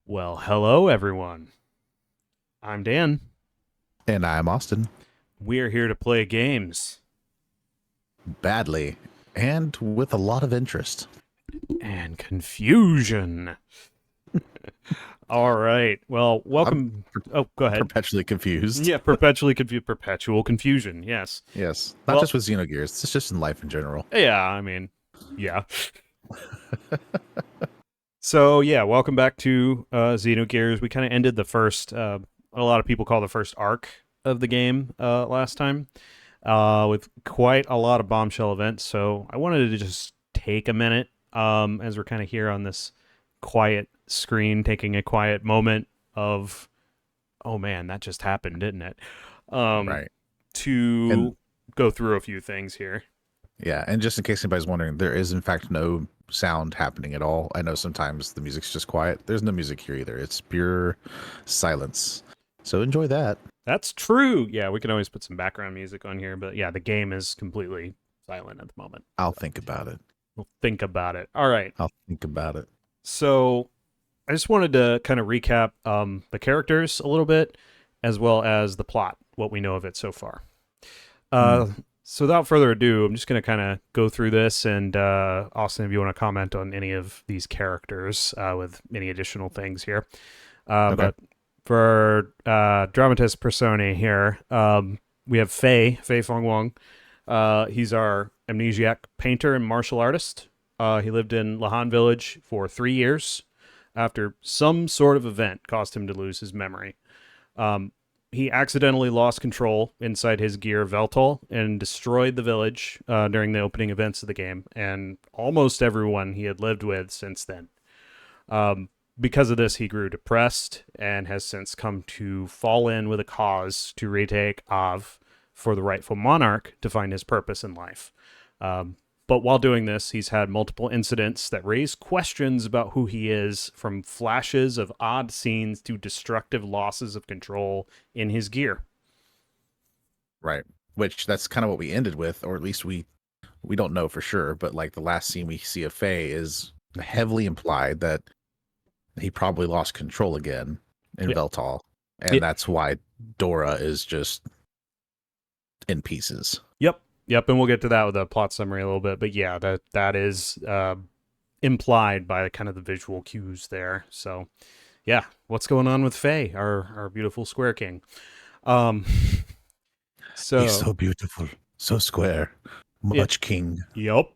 Well, hello everyone. I'm Dan. And I'm Austin. We're here to play games Badly. And with a lot of interest. and confusion. All right. Well, I'm welcome. Oh, go ahead. perpetually confused. Yeah, perpetually confused, perpetual confusion. Yes. Yes. Not Well, just with Xenogears, it's just in life in general. yeah, I mean, yeah. So, yeah, welcome back to Xenogears. We kind of ended the first, a lot of people call the first arc of the game last time, with quite a lot of bombshell events. So I wanted to just take a minute, as we're kind of here on this quiet screen, taking a quiet moment of, oh man, that just happened, didn't it? Um, Right. And to go through a few things here. yeah, and just in case anybody's wondering, there is in fact no sound happening at all. I know sometimes the music's just quiet. There's no music here either. It's pure silence. So enjoy that. That's true. Yeah, we can always put some background music on here, but yeah, the game is completely silent at the moment. I'll think about it. We'll think about it. All right. I'll think about it. So I just wanted to kind of recap the characters a little bit, as well as the plot, what we know of it so far. Hmm. So without further ado, I'm just going to kind of go through this, and Austin, if you want to comment on any of these characters with any additional things here. Okay. But for dramatis personae here, we have Fei Fong Wong. He's our amnesiac painter and martial artist. He lived in Lahan Village for 3 years after some sort of event caused him to lose his memory. He accidentally lost control inside his gear Veltol and destroyed the village during the opening events of the game, and almost everyone he had lived with since then. Because of this, he grew depressed and has since come to fall in with a cause to retake Av for the rightful monarch to find his purpose in life. But while doing this, he's had multiple incidents that raise questions about who he is, from flashes of odd scenes to destructive losses of control in his gear. Right. Which that's kind of what we ended with, or at least we don't know for sure, but like the last scene we see of Faye is heavily implied that he probably lost control again in Yeah. Veltal, Yeah. and that's why Dora is just in pieces. Yep. Yep. And we'll get to that with a plot summary a little bit. But yeah, that is implied by kind of the visual cues there. So yeah, what's going on with Faye, our beautiful Square King? Um, He's so so beautiful, so square, yeah, much king. yep.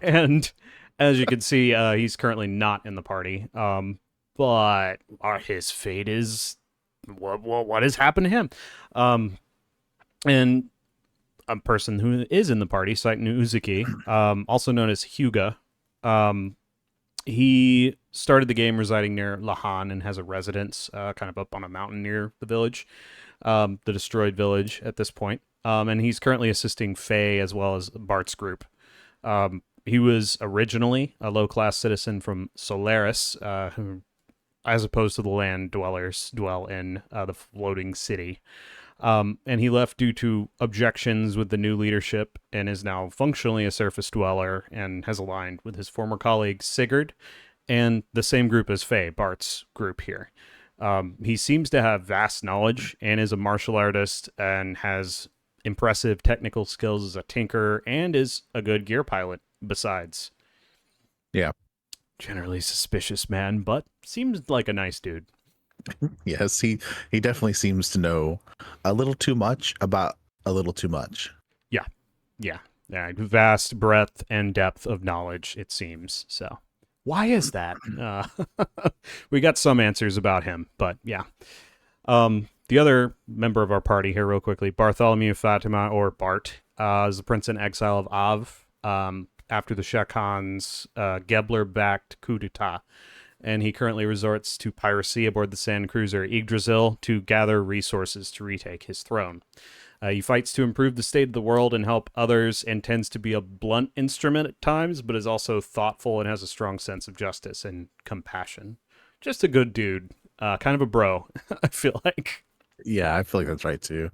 And as you can see, he's currently not in the party. But his fate is what has happened to him. And a person who is in the party, Saito Uzuki, also known as Hyuga. Um, he started the game residing near Lahan and has a residence kind of up on a mountain near the village, the destroyed village at this point. And he's currently assisting Faye as well as Bart's group. He was originally a low-class citizen from Solaris, who, as opposed to the land dwellers, dwell in the floating city. And he left due to objections with the new leadership and is now functionally a surface dweller and has aligned with his former colleague Sigurd and the same group as Faye, Bart's group here. He seems to have vast knowledge and is a martial artist and has impressive technical skills as a tinker and is a good gear pilot besides. Yeah. Generally suspicious man, but seems like a nice dude. Yes, he definitely seems to know a little too much about a little too much. Yeah. Yeah. Yeah. Vast breadth and depth of knowledge, it seems. So why is that? We got some answers about him, but yeah. The other member of our party here, real quickly, Bartholomew Fatima, or Bart, is the prince in exile of Av, after the Shah Khan's Gebler-backed coup d'etat, and he currently resorts to piracy aboard the sand cruiser Yggdrasil to gather resources to retake his throne. He fights to improve the state of the world and help others, and tends to be a blunt instrument at times, but is also thoughtful and has a strong sense of justice and compassion. Just a good dude. Kind of a bro, I feel like. Yeah, I feel like that's right too.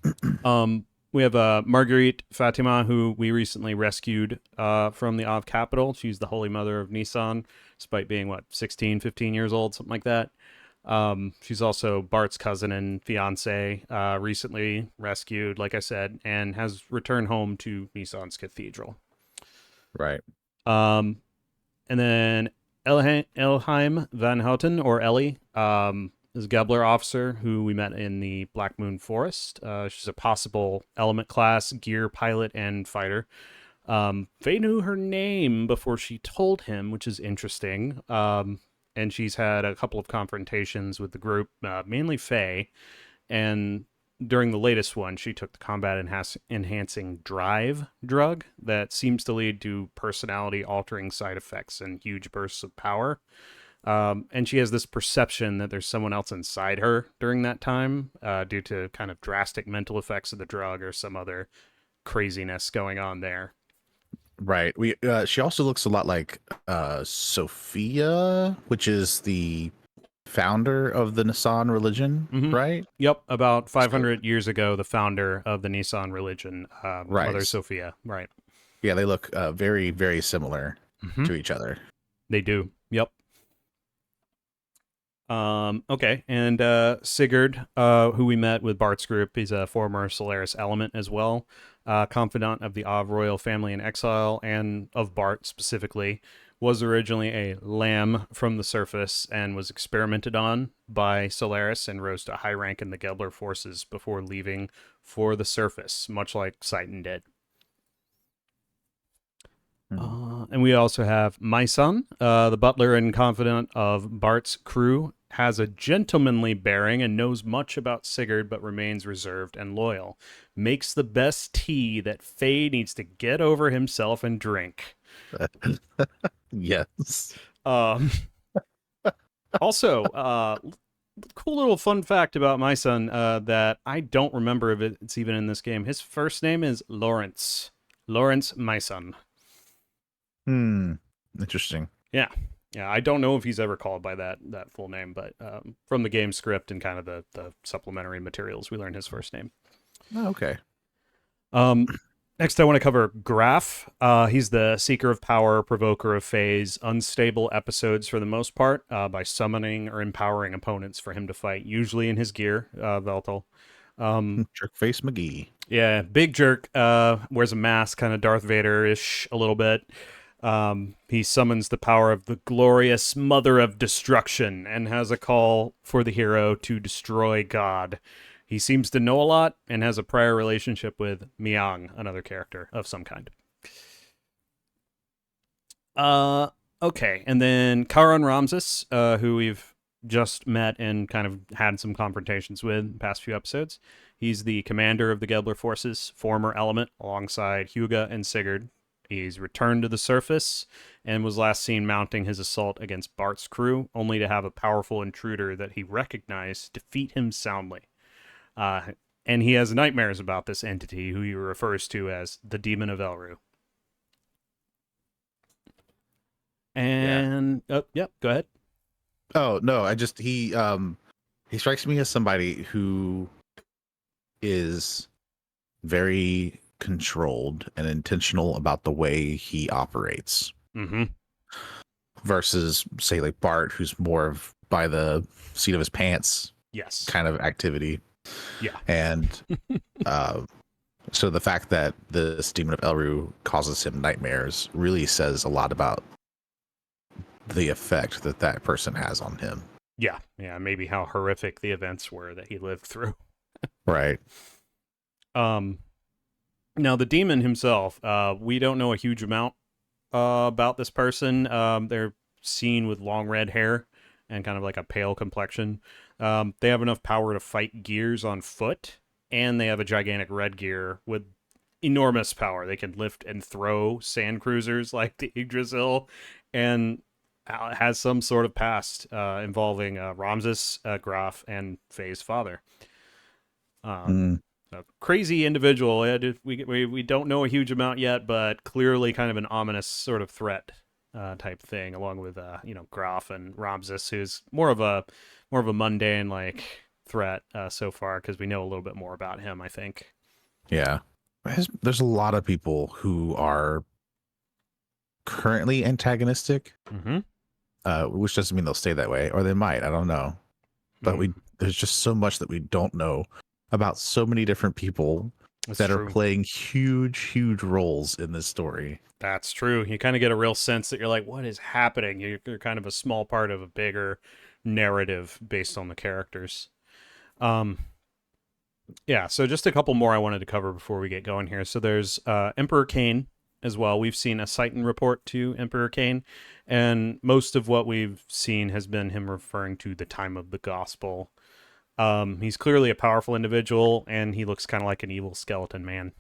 Mm-hmm. We have Marguerite Fatima, who we recently rescued from the Av capital. She's the Holy Mother of Nissan. despite being, 16, 15 years old, something like that. She's also Bart's cousin and fiance, recently rescued, like I said, and has returned home to Nissan's cathedral. Right. Um, and then Elheim Van Houten, or Ellie, is a Gebler officer who we met in the Black Moon Forest. She's a possible element class, gear pilot, and fighter. Faye knew her name before she told him, which is interesting. And she's had a couple of confrontations with the group, mainly Faye. And during the latest one, she took the combat enhancing drive drug that seems to lead to personality altering side effects and huge bursts of power. And she has this perception that there's someone else inside her during that time, due to kind of drastic mental effects of the drug or some other craziness going on there. Right. We she also looks a lot like Sophia, which is the founder of the Nissan religion, Mm-hmm. right? Yep, about So 500 years ago, the founder of the Nissan religion, Mother right. Sophia. Right. Yeah, they look very, very similar Mm-hmm. to each other. They do. Yep. Okay, and Sigurd, who we met with Bart's group, he's a former Solaris element as well, confidant of the Av royal family in exile, and of Bart specifically, was originally a lamb from the surface and was experimented on by Solaris and rose to a high rank in the Gebler forces before leaving for the surface, much like Seitan did. And we also have my son, the butler and confidant of Bart's crew, has a gentlemanly bearing and knows much about Sigurd, but remains reserved and loyal. Makes the best tea that Faye needs to get over himself and drink. Yes. Um, also, cool little fun fact about my son, that I don't remember if it's even in this game. His first name is Lawrence. Lawrence, my son. Interesting. Yeah. Yeah, I don't know if he's ever called by that full name, but from the game script and kind of the supplementary materials, we learned his first name. Oh, okay. Next, I want to cover Graf. He's the seeker of power, provoker of phase, unstable episodes for the most part, by summoning or empowering opponents for him to fight, usually in his gear, Veltal. Jerkface McGee. Yeah, big jerk, wears a mask, kind of Darth Vader-ish a little bit. He summons the power of the glorious Mother of Destruction and has a call for the hero to destroy God. He seems to know a lot and has a prior relationship with Miang, another character of some kind. Okay, and then Karan Ramses, who we've just met and kind of had some confrontations with in the past few episodes. He's the commander of the Gebler forces, former element, alongside Huga and Sigurd. He's returned to the surface and was last seen mounting his assault against Bart's crew, only to have a powerful intruder that he recognized defeat him soundly. And he has nightmares about this entity, who he refers to as the Demon of Elru. And yep, go ahead. Oh no, he strikes me as somebody who is very controlled and intentional about the way he operates. Mm-hmm. Versus, say, like Bart, who's more of by the seat of his pants, Yes, kind of activity. Yeah, and so the fact that this Demon of Elru causes him nightmares really says a lot about the effect that person has on him. Yeah, maybe how horrific the events were that he lived through. Right. Now the demon himself, we don't know a huge amount about this person. They're seen with long red hair and kind of like a pale complexion. They have enough power to fight gears on foot, and they have a gigantic red gear with enormous power. They can lift and throw sand cruisers like the Yggdrasil, and has some sort of past involving Ramses, Graf, and Faye's father. A crazy individual. We don't know a huge amount yet, but clearly kind of an ominous sort of threat type thing, along with Graf and Ramses, who's more of a mundane like threat so far, because we know a little bit more about him, I think. Yeah. There's a lot of people who are currently antagonistic. Mm-hmm. which doesn't mean they'll stay that way, or they might. I don't know. But Mm, there's just so much that we don't know about so many different people that's that are true. playing huge roles in this story. That's true. You kind of get a real sense that you're like, what is happening? You're kind of a small part of a bigger narrative based on the characters. Um, yeah, so just a couple more I wanted to cover before we get going here. So there's Emperor Cain as well. We've seen a Citan report to Emperor Cain, and most of what we've seen has been him referring to the time of the gospel. He's clearly a powerful individual, and he looks kind of like an evil skeleton man.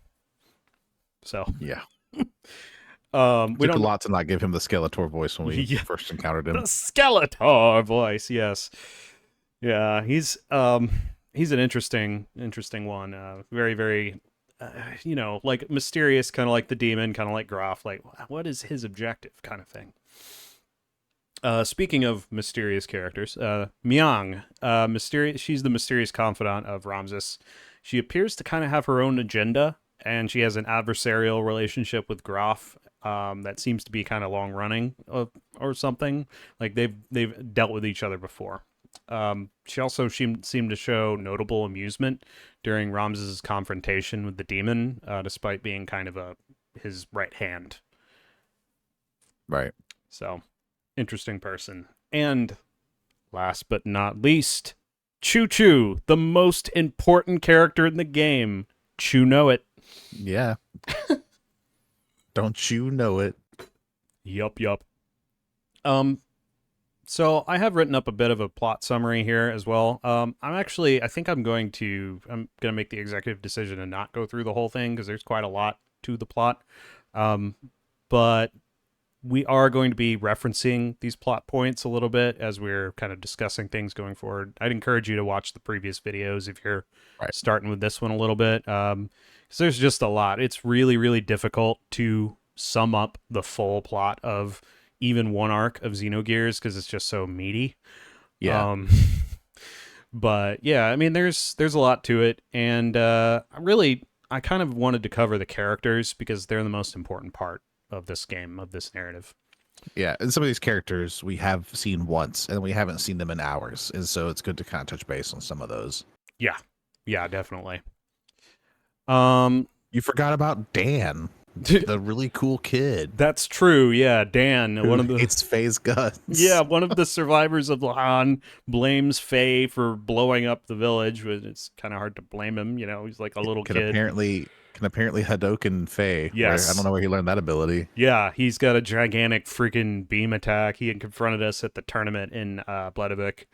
So, Yeah. It we took a don't. lot to not give him the Skeletor voice when we Yeah, first encountered the him. Skeletor voice. Yes. Yeah, he's an interesting one. Very like mysterious, kind of like the demon, kind of like Groff. Like, what is his objective, kind of thing. Speaking of mysterious characters, Myung, mysterious. She's the mysterious confidant of Ramses. She appears to kind of have her own agenda, and she has an adversarial relationship with Groff. That seems to be kind of long running, or something. Like they've dealt with each other before. She also seemed to show notable amusement during Ramses' confrontation with the demon, despite being kind of his right hand. Right. So, interesting person. And last but not least, Choo Choo, the most important character in the game. Choo know it. Yeah. Don't you know it? Yup. Um, So I have written up a bit of a plot summary here as well. I think I'm going to make the executive decision and not go through the whole thing because there's quite a lot to the plot. Um, but we are going to be referencing these plot points a little bit as we're kind of discussing things going forward. I'd encourage you to watch the previous videos if you're Right. starting with this one a little bit. 'Cause there's just a lot. It's really difficult to sum up the full plot of even one arc of Xenogears because it's just so meaty. Yeah. Um, but yeah, I mean, there's a lot to it, and I kind of wanted to cover the characters because they're the most important part of this game, of this narrative. Yeah. And some of these characters we have seen once and we haven't seen them in hours. And so it's good to kind of touch base on some of those. Yeah, definitely. Um, You forgot about Dan, the really cool kid that's true. Yeah, Dan, who hates Faye's guns. one of the survivors of Lahan blames Faye for blowing up the village. It's kind of hard to blame him. He's like a little can kid. apparently Hadoken Faye. Where I don't Yes. know where he learned that ability. Yeah, he's got a gigantic freaking beam attack. He had confronted us at the tournament in Bledavik,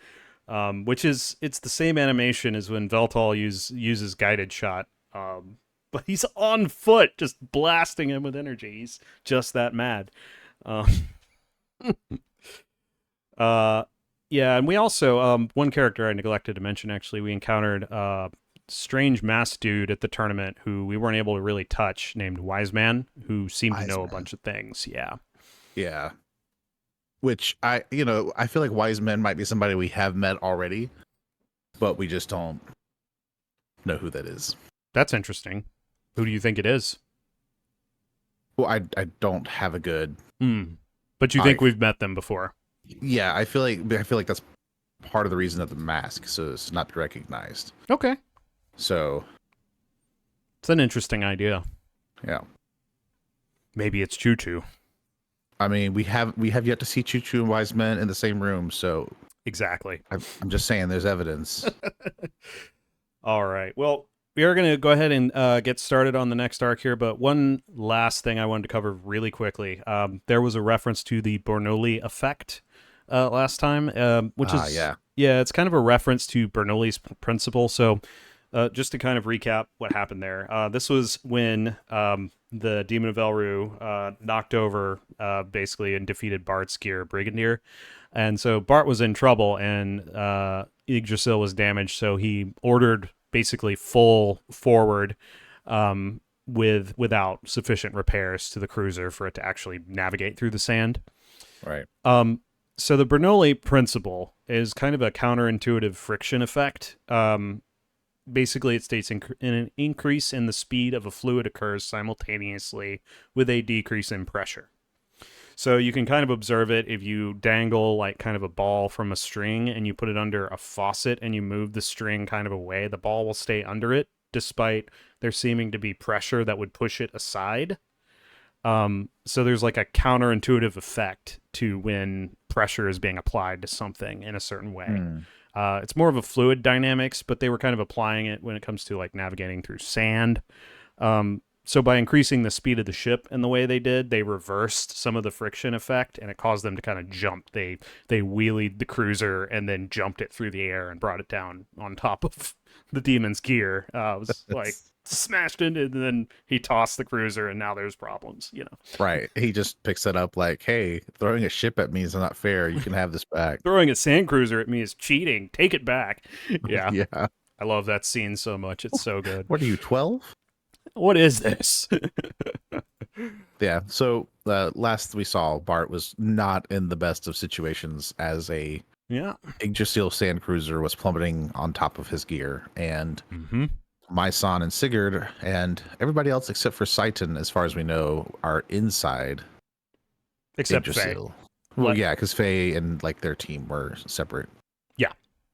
it's the same animation as when Veltal uses guided shot. But he's on foot, just blasting him with energy. He's just that mad. Um, uh, yeah, and we also one character I neglected to mention. Actually, we encountered strange masked dude at the tournament who we weren't able to really touch, named Wise Man, who seemed to know a bunch of things. Yeah. Yeah. Which I feel like Wise Men might be somebody we have met already, but we just don't know who that is. That's interesting. Who do you think it is? Well, I don't have a good. But you think we've met them before? Yeah, I feel like that's part of the reason of the mask, so it's not recognized. Okay. So it's an interesting idea. Yeah. Maybe it's Choo Choo. I mean, we have yet to see Choo Choo and Wise Men in the same room, so exactly. I'm just saying there's evidence. All right. Well, we are going to go ahead and get started on the next arc here, but one last thing I wanted to cover really quickly. There was a reference to the Bernoulli effect last time, which is it's kind of a reference to Bernoulli's principle. So just to kind of recap what happened there, this was when the Demon of Elru knocked over basically and defeated Bart's gear Brigadier. And so Bart was in trouble and Yggdrasil was damaged, so he ordered basically full forward without sufficient repairs to the cruiser for it to actually navigate through the sand. Right. So the Bernoulli principle is kind of a counterintuitive friction effect. Basically, it states an increase in the speed of a fluid occurs simultaneously with a decrease in pressure. So you can kind of observe it if you dangle like kind of a ball from a string and you put it under a faucet and you move the string kind of away, the ball will stay under it despite there seeming to be pressure that would push it aside. So there's like a counterintuitive effect to when pressure is being applied to something in a certain way. It's more of a fluid dynamics, but they were kind of applying it when it comes to like navigating through sand. So by increasing the speed of the ship in the way they did, they reversed some of the friction effect, and it caused them to kind of jump. They wheelied the cruiser and then jumped it through the air and brought it down on top of the demon's gear. It was like smashed it, and then he tossed the cruiser, and now there's problems. Right. He just picks it up like, hey, throwing a ship at me is not fair. You can have this back. Throwing a sand cruiser at me is cheating. Take it back. Yeah. Yeah. I love that scene so much. It's so good. What are you, 12? What is this? Yeah. So last we saw, Bart was not in the best of situations as a Yggdrasil sand cruiser was plummeting on top of his gear. And Myson and Sigurd and everybody else except for Saiton, as far as we know, are inside. Except Faye. Yggdrasil. Well, yeah, because Faye and like their team were separate.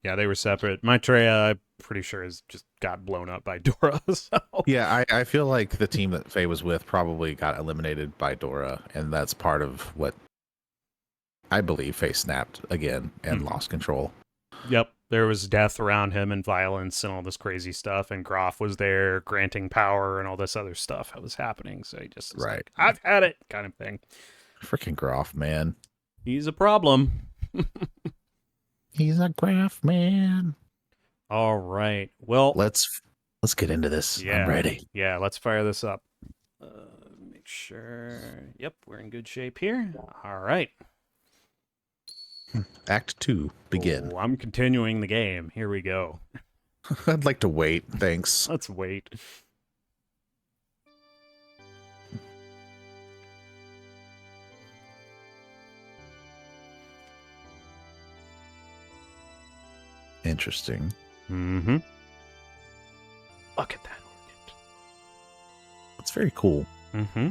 Yeah, they were separate. Maitreya, I'm pretty sure, has just got blown up by Dora. So. Yeah, I feel like the team that Faye was with probably got eliminated by Dora, and that's part of what I believe Faye snapped again and lost control. Yep, there was death around him and violence and all this crazy stuff, and Groff was there granting power and all this other stuff that was happening. So he just was like, I've had it, kind of thing. Freaking Groff, man. He's a problem. He's a Graph man. All right. Well, let's get into this. Yeah, I'm ready. Yeah, let's fire this up. Make sure. Yep, we're in good shape here. All right. Act 2, begin. Oh, I'm continuing the game. Here we go. I'd like to wait. Thanks. Let's wait. Interesting. Mm-hmm. Look at that orchid. It's very cool. Mm-hmm.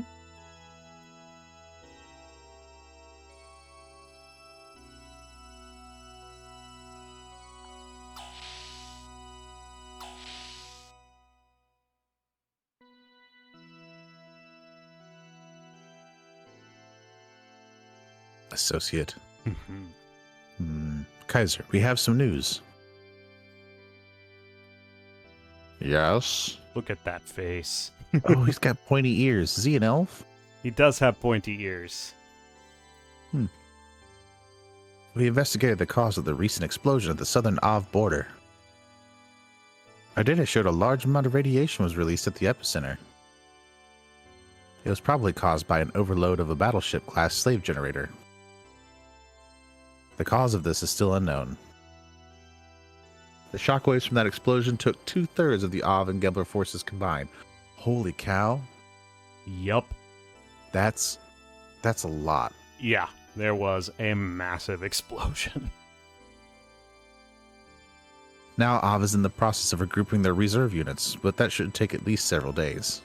Associate. Kaiser, we have some news. Yes. Look at that face. Oh, he's got pointy ears. Is he an elf? He does have pointy ears. We investigated the cause of the recent explosion at the southern Av border. Our data showed a large amount of radiation was released at the epicenter. It was probably caused by an overload of a battleship-class slave generator. The cause of this is still unknown. The shockwaves from that explosion took 2/3 of the Av and Gebler forces combined. Holy cow. Yup. That's a lot. Yeah, there was a massive explosion. Now Av is in the process of regrouping their reserve units, but that should take at least several days.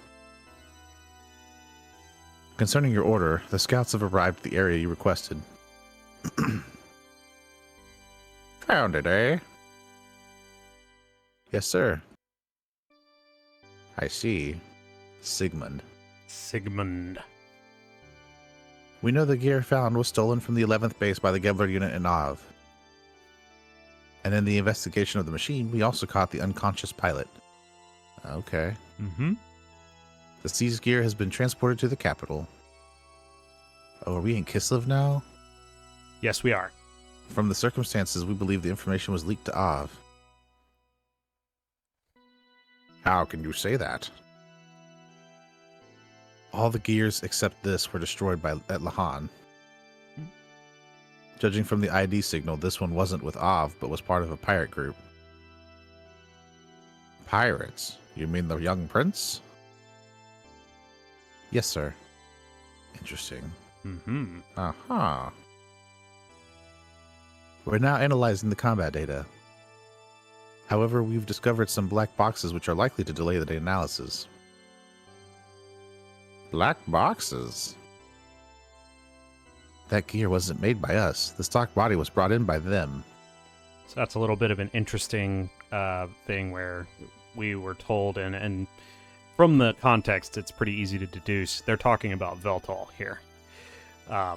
Concerning your order, the scouts have arrived at the area you requested. Found it, eh? Yes, sir. I see. Sigmund. We know the gear found was stolen from the 11th base by the Gebler unit in Av. And in the investigation of the machine, we also caught the unconscious pilot. Okay. The seized gear has been transported to the capital. Oh, are we in Kislev now? Yes, we are. From the circumstances, we believe the information was leaked to Av. How can you say that? All the gears except this were destroyed at Lahan. Judging from the ID signal, this one wasn't with Av, but was part of a pirate group. Pirates? You mean the young prince? Yes, sir. Interesting. Aha. We're now analyzing the combat data. However, we've discovered some black boxes which are likely to delay the analysis. Black boxes? That gear wasn't made by us. The stock body was brought in by them. So that's a little bit of an interesting thing where we were told, and from the context, it's pretty easy to deduce. They're talking about Veltal here.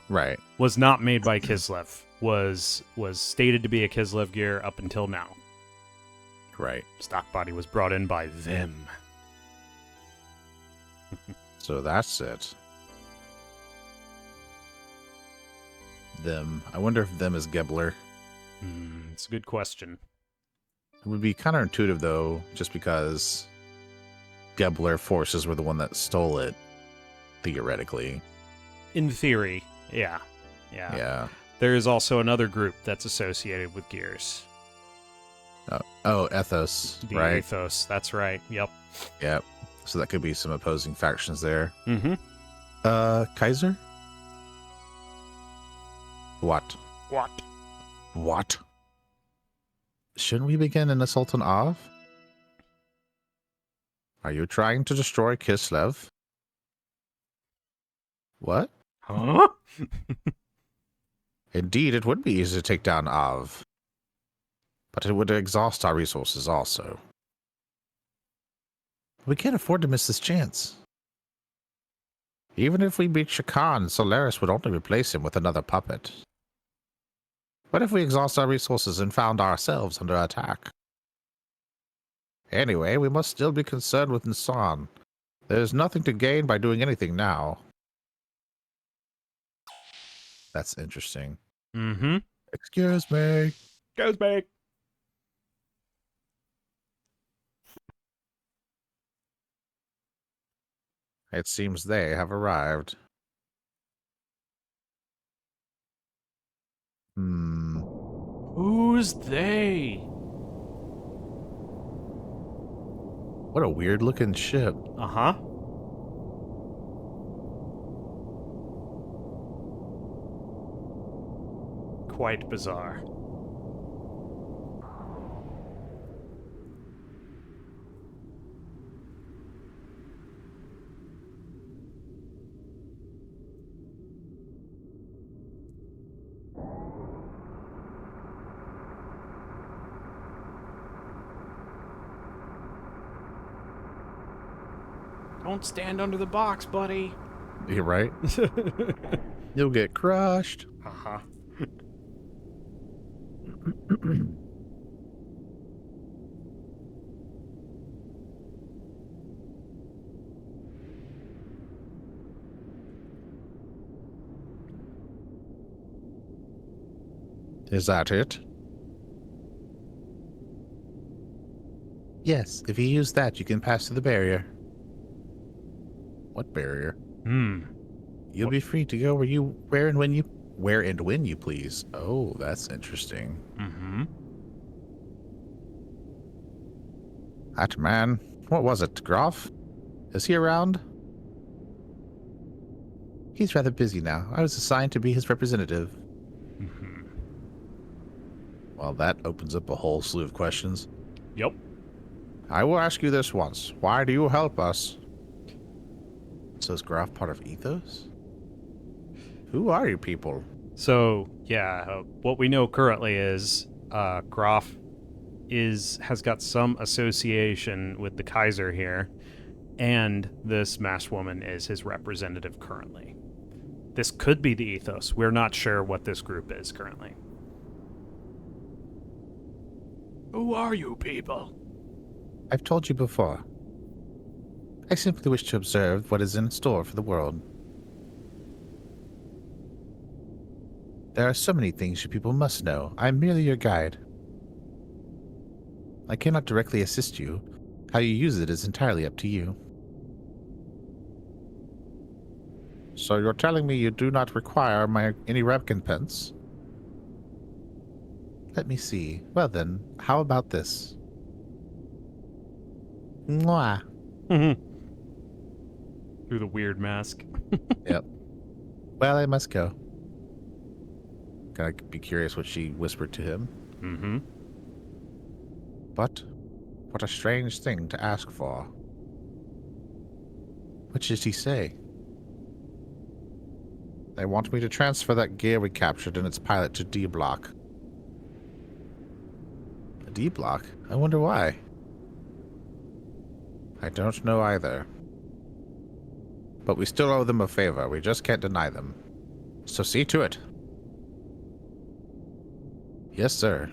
Right. Was not made by Kislev. Was stated to be a Kislev gear up until now. Right. Stock body was brought in by them. So that's it. Them. I wonder if them is Gebler. It's a good question. It would be counterintuitive, though, just because Gebler forces were the one that stole it, theoretically. In theory, yeah. Yeah. There is also another group that's associated with gears. Oh, Ethos, The right? Ethos, that's right. Yep. Yep. So that could be some opposing factions there. Mm-hmm. Kaiser? What? What? Shouldn't we begin an assault on Av? Are you trying to destroy Kislev? What? Huh? Indeed, it would be easy to take down Av. But it would exhaust our resources also. We can't afford to miss this chance. Even if we beat Shakan, Solaris would only replace him with another puppet. What if we exhaust our resources and found ourselves under attack? Anyway, we must still be concerned with Nisan. There's nothing to gain by doing anything now. That's interesting. Mm-hmm. Excuse me. Goes back. It seems they have arrived. Who's they? What a weird looking ship. Uh-huh. Quite bizarre. Don't stand under the box, buddy. You're right. You'll get crushed. Uh-huh. Is that it? Yes, if you use that, you can pass through the barrier. What barrier? You'll be free to go where and when you please. Oh, that's interesting. Mm-hmm. That man, what was it, Groff? Is he around? He's rather busy now. I was assigned to be his representative. Mm-hmm. Well, that opens up a whole slew of questions. Yep. I will ask you this once. Why do you help us? So is Groff part of Ethos? Who are you people? So, yeah, what we know currently is Groff has got some association with the Kaiser here, and this masked woman is his representative currently. This could be the Ethos. We're not sure what this group is currently. Who are you people? I've told you before. I simply wish to observe what is in store for the world. There are so many things you people must know. I'm merely your guide. I cannot directly assist you. How you use it is entirely up to you. So you're telling me you do not require any recompense? Let me see. Well then, how about this? Mwah. Through the weird mask. Yep. Well, I must go. Gonna be curious what she whispered to him. Mm-hmm. But what a strange thing to ask for. What did he say? They want me to transfer that gear we captured and its pilot to D block. A D block? I wonder why. I don't know either. But we still owe them a favor. We just can't deny them. So see to it. Yes, sir.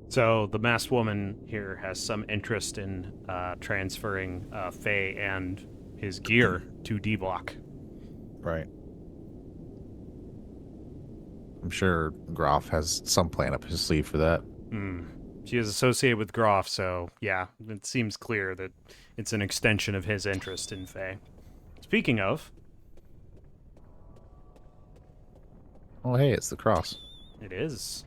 So the masked woman here has some interest in transferring Faye and his gear to D block. Right. I'm sure Groff has some plan up his sleeve for that. She is associated with Groff, so yeah, it seems clear that it's an extension of his interest in Faye. Speaking of... Oh, hey, it's the cross. It is.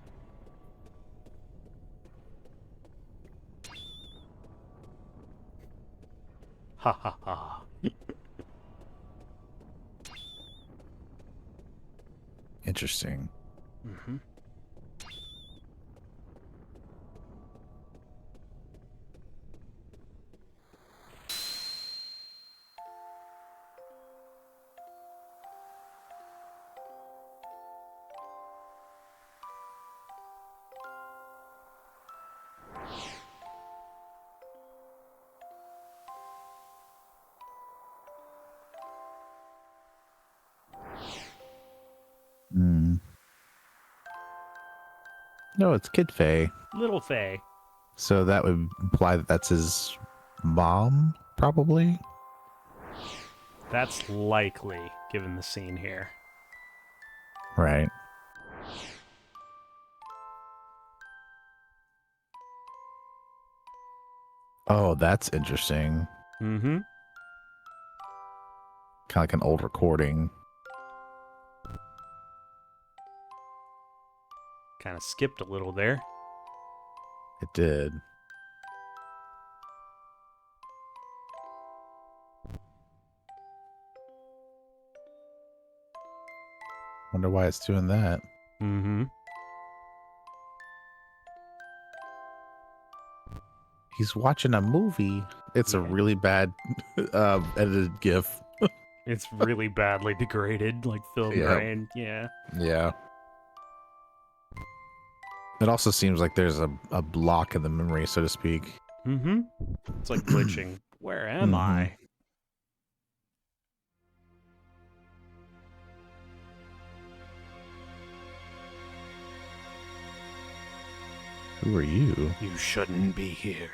Ha ha ha. Interesting. Mm-hmm. No, it's Kid Faye. Little Faye. So that would imply that that's his mom, probably? That's likely, given the scene here. Right. Oh, that's interesting. Mm-hmm. Kind of like an old recording. Kind of skipped a little there. It did. Wonder why it's doing that. Mm-hmm. He's watching a movie. It's a really bad edited GIF. It's really badly degraded, like film grain. Yeah. Yeah. It also seems like there's a block in the memory, so to speak. Mm-hmm. It's like glitching. Where am I? Who are you? You shouldn't be here.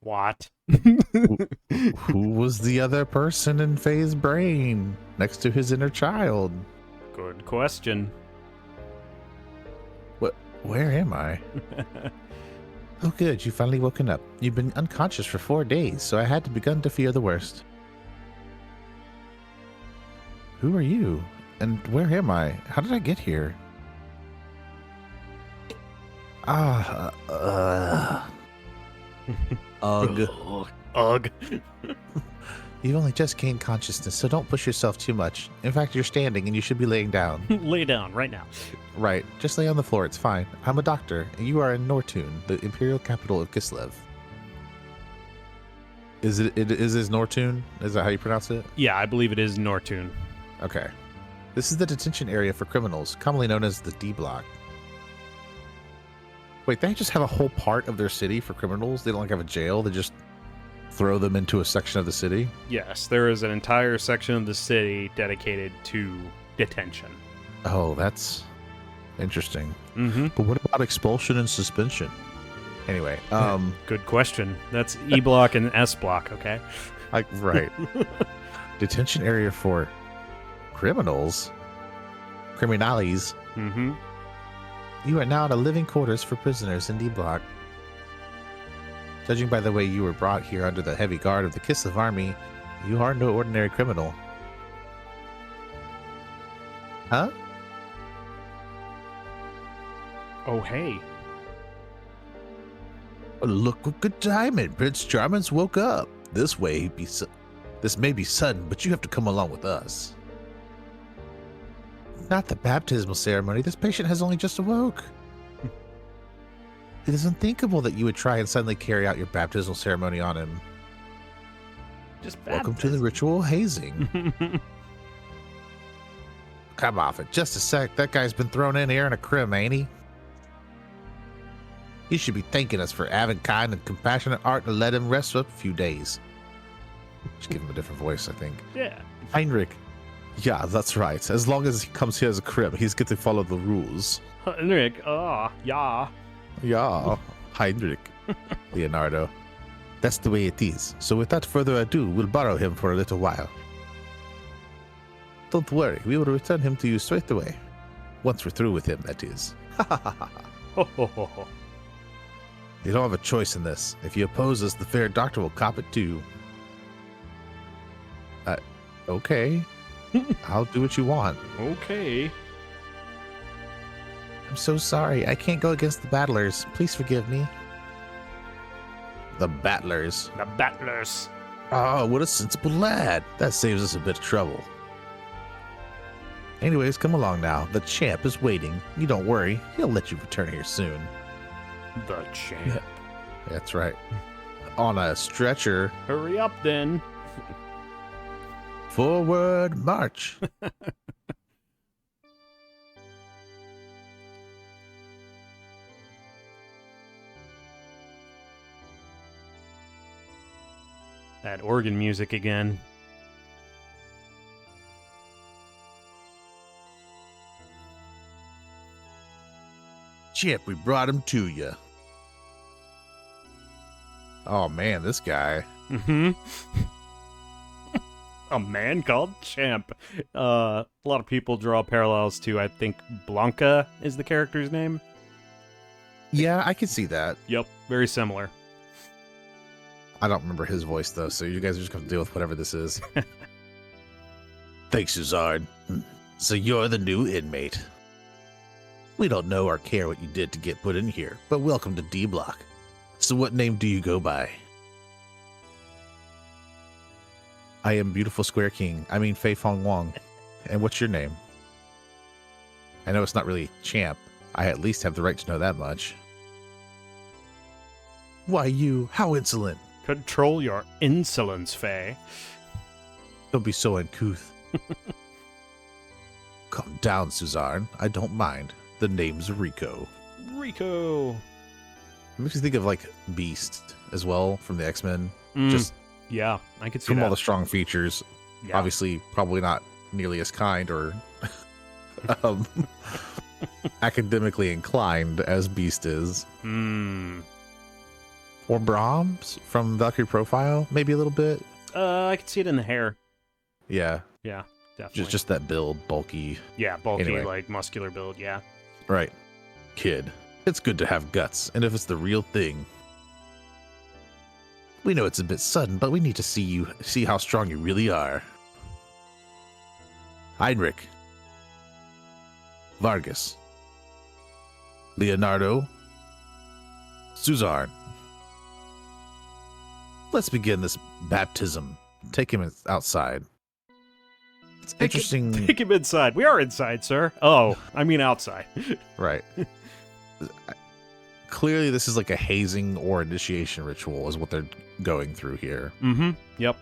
What? Who was the other person in Faye's brain next to his inner child? Good question. Where am I? Oh, good. You finally woken up. You've been unconscious for 4 days, so I had begun to fear the worst. Who are you? And where am I? How did I get here? Ugh. Ugh. You've only just gained consciousness, so don't push yourself too much. In fact, you're standing and you should be laying down. Lay down right now. Right. Just lay on the floor. It's fine. I'm a doctor, and you are in Nortun, the imperial capital of Kislev. Is it Nortun? Is that how you pronounce it? Yeah, I believe it is Nortun. Okay. This is the detention area for criminals, commonly known as the D block. Wait, they just have a whole part of their city for criminals? They don't like have a jail? They just throw them into a section of the city? Yes, there is an entire section of the city dedicated to detention. Oh, that's interesting. Mm-hmm. But what about expulsion and suspension? Anyway, good question. That's E block and S block, okay? Right. Detention area for criminals? Criminales? Mm-hmm. You are now in a living quarters for prisoners in D block. Judging by the way you were brought here under the heavy guard of the Kislev army, you are no ordinary criminal. Huh? Oh, hey. Look what good timing. Prince Charming's woke up. This may be sudden, but you have to come along with us. Not the baptismal ceremony. This patient has only just awoke. It is unthinkable that you would try and suddenly carry out your baptismal ceremony on him. Just Welcome to the ritual hazing. Come off it. Just a sec. That guy's been thrown in here in a crim, ain't he? He should be thanking us for having kind and compassionate art and let him rest for a few days. Just give him a different voice, I think. Yeah. Heinrich. Yeah, that's right. As long as he comes here as a crim, he's going to follow the rules. Heinrich, yeah. Yeah, Heinrich. Leonardo. That's the way it is. So without further ado, we'll borrow him for a little while. Don't worry, we will return him to you straight away. Once we're through with him, that is. Ho, ho, ho, ho. You don't have a choice in this. If you oppose us, the fair doctor will cop it too. Okay. I'll do what you want. Okay. I'm so sorry. I can't go against the battlers. Please forgive me. The battlers? The battlers. Oh, what a sensible lad. That saves us a bit of trouble. Anyways, come along now. The champ is waiting. You don't worry. He'll let you return here soon. The champ. That's right. On a stretcher. Hurry up, then. Forward march. That organ music again. Chip, we brought him to you. Oh man, this guy. Mm-hmm. A man called Champ. A lot of people draw parallels to, I think, Blanca is the character's name. Yeah, I can see that. Yep, very similar. I don't remember his voice though, so you guys are just going to deal with whatever this is. Thanks, Suzard. So you're the new inmate. We don't know or care what you did to get put in here, but welcome to D Block. So what name do you go by? I am Beautiful Square King. I mean Fei Fong Wong. And what's your name? I know it's not really Champ. I at least have the right to know that much. Why you? How insolent. Control your insolence, Faye. Don't be so uncouth. Calm down, Suzanne. I don't mind. The name's Rico. Rico. It makes me think of like Beast as well from the X-Men. Just yeah, I could see from that. all the strong features. Yeah. Obviously, probably not nearly as kind or academically inclined as Beast is. Or Brahms from Valkyrie Profile, maybe a little bit. I could see it in the hair. Yeah, Yeah, definitely. just that build, bulky. yeah, bulky, anyway. like muscular build. Yeah. Right. Kid, it's good to have guts, and if it's the real thing. We know it's a bit sudden, but we need to see how strong you really are. Heinrich. Vargas. Leonardo. Suzanne. Let's begin this baptism. Take him outside. It's interesting. Take him inside. We are inside, sir. Oh, I mean outside. Right. Clearly, this is like a hazing or initiation ritual, is what they're going through here. Mm-hmm. Yep.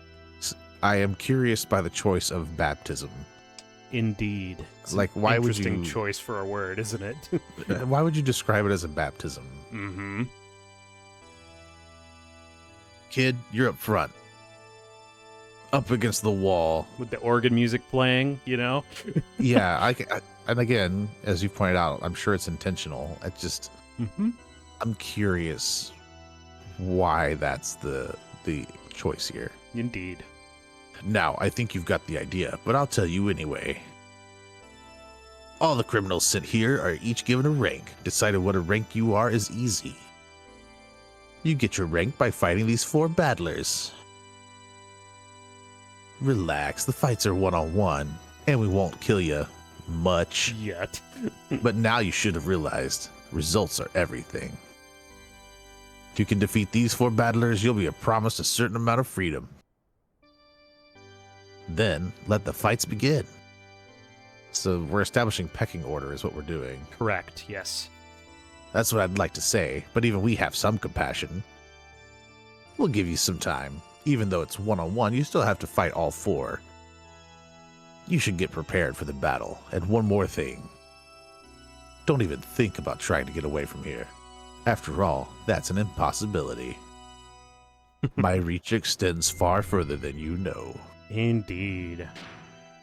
I am curious by the choice of baptism. Indeed. It's Like, an why would interesting you? choice for a word, isn't it? Why would you describe it as a baptism? Mm-hmm. Kid, you're up front, up against the wall. With the organ music playing, you know? Yeah, and again, as you pointed out, I'm sure it's intentional. Mm-hmm. I'm curious why that's the choice here. Indeed. Now, I think you've got the idea, but I'll tell you anyway. All the criminals sent here are each given a rank. Deciding what a rank you are is easy. You get your rank by fighting these 4 battlers. Relax, the fights are one-on-one, and we won't kill you much. Yet. But now you should have realized, results are everything. If you can defeat these 4 battlers, you'll be promised a certain amount of freedom. Then, let the fights begin. So we're establishing pecking order is what we're doing. Correct, yes. That's what I'd like to say, but even we have some compassion. We'll give you some time. Even though it's one-on-one, you still have to fight all four. You should get prepared for the battle. And one more thing. Don't even think about trying to get away from here. After all, that's an impossibility. My reach extends far further than you know. Indeed.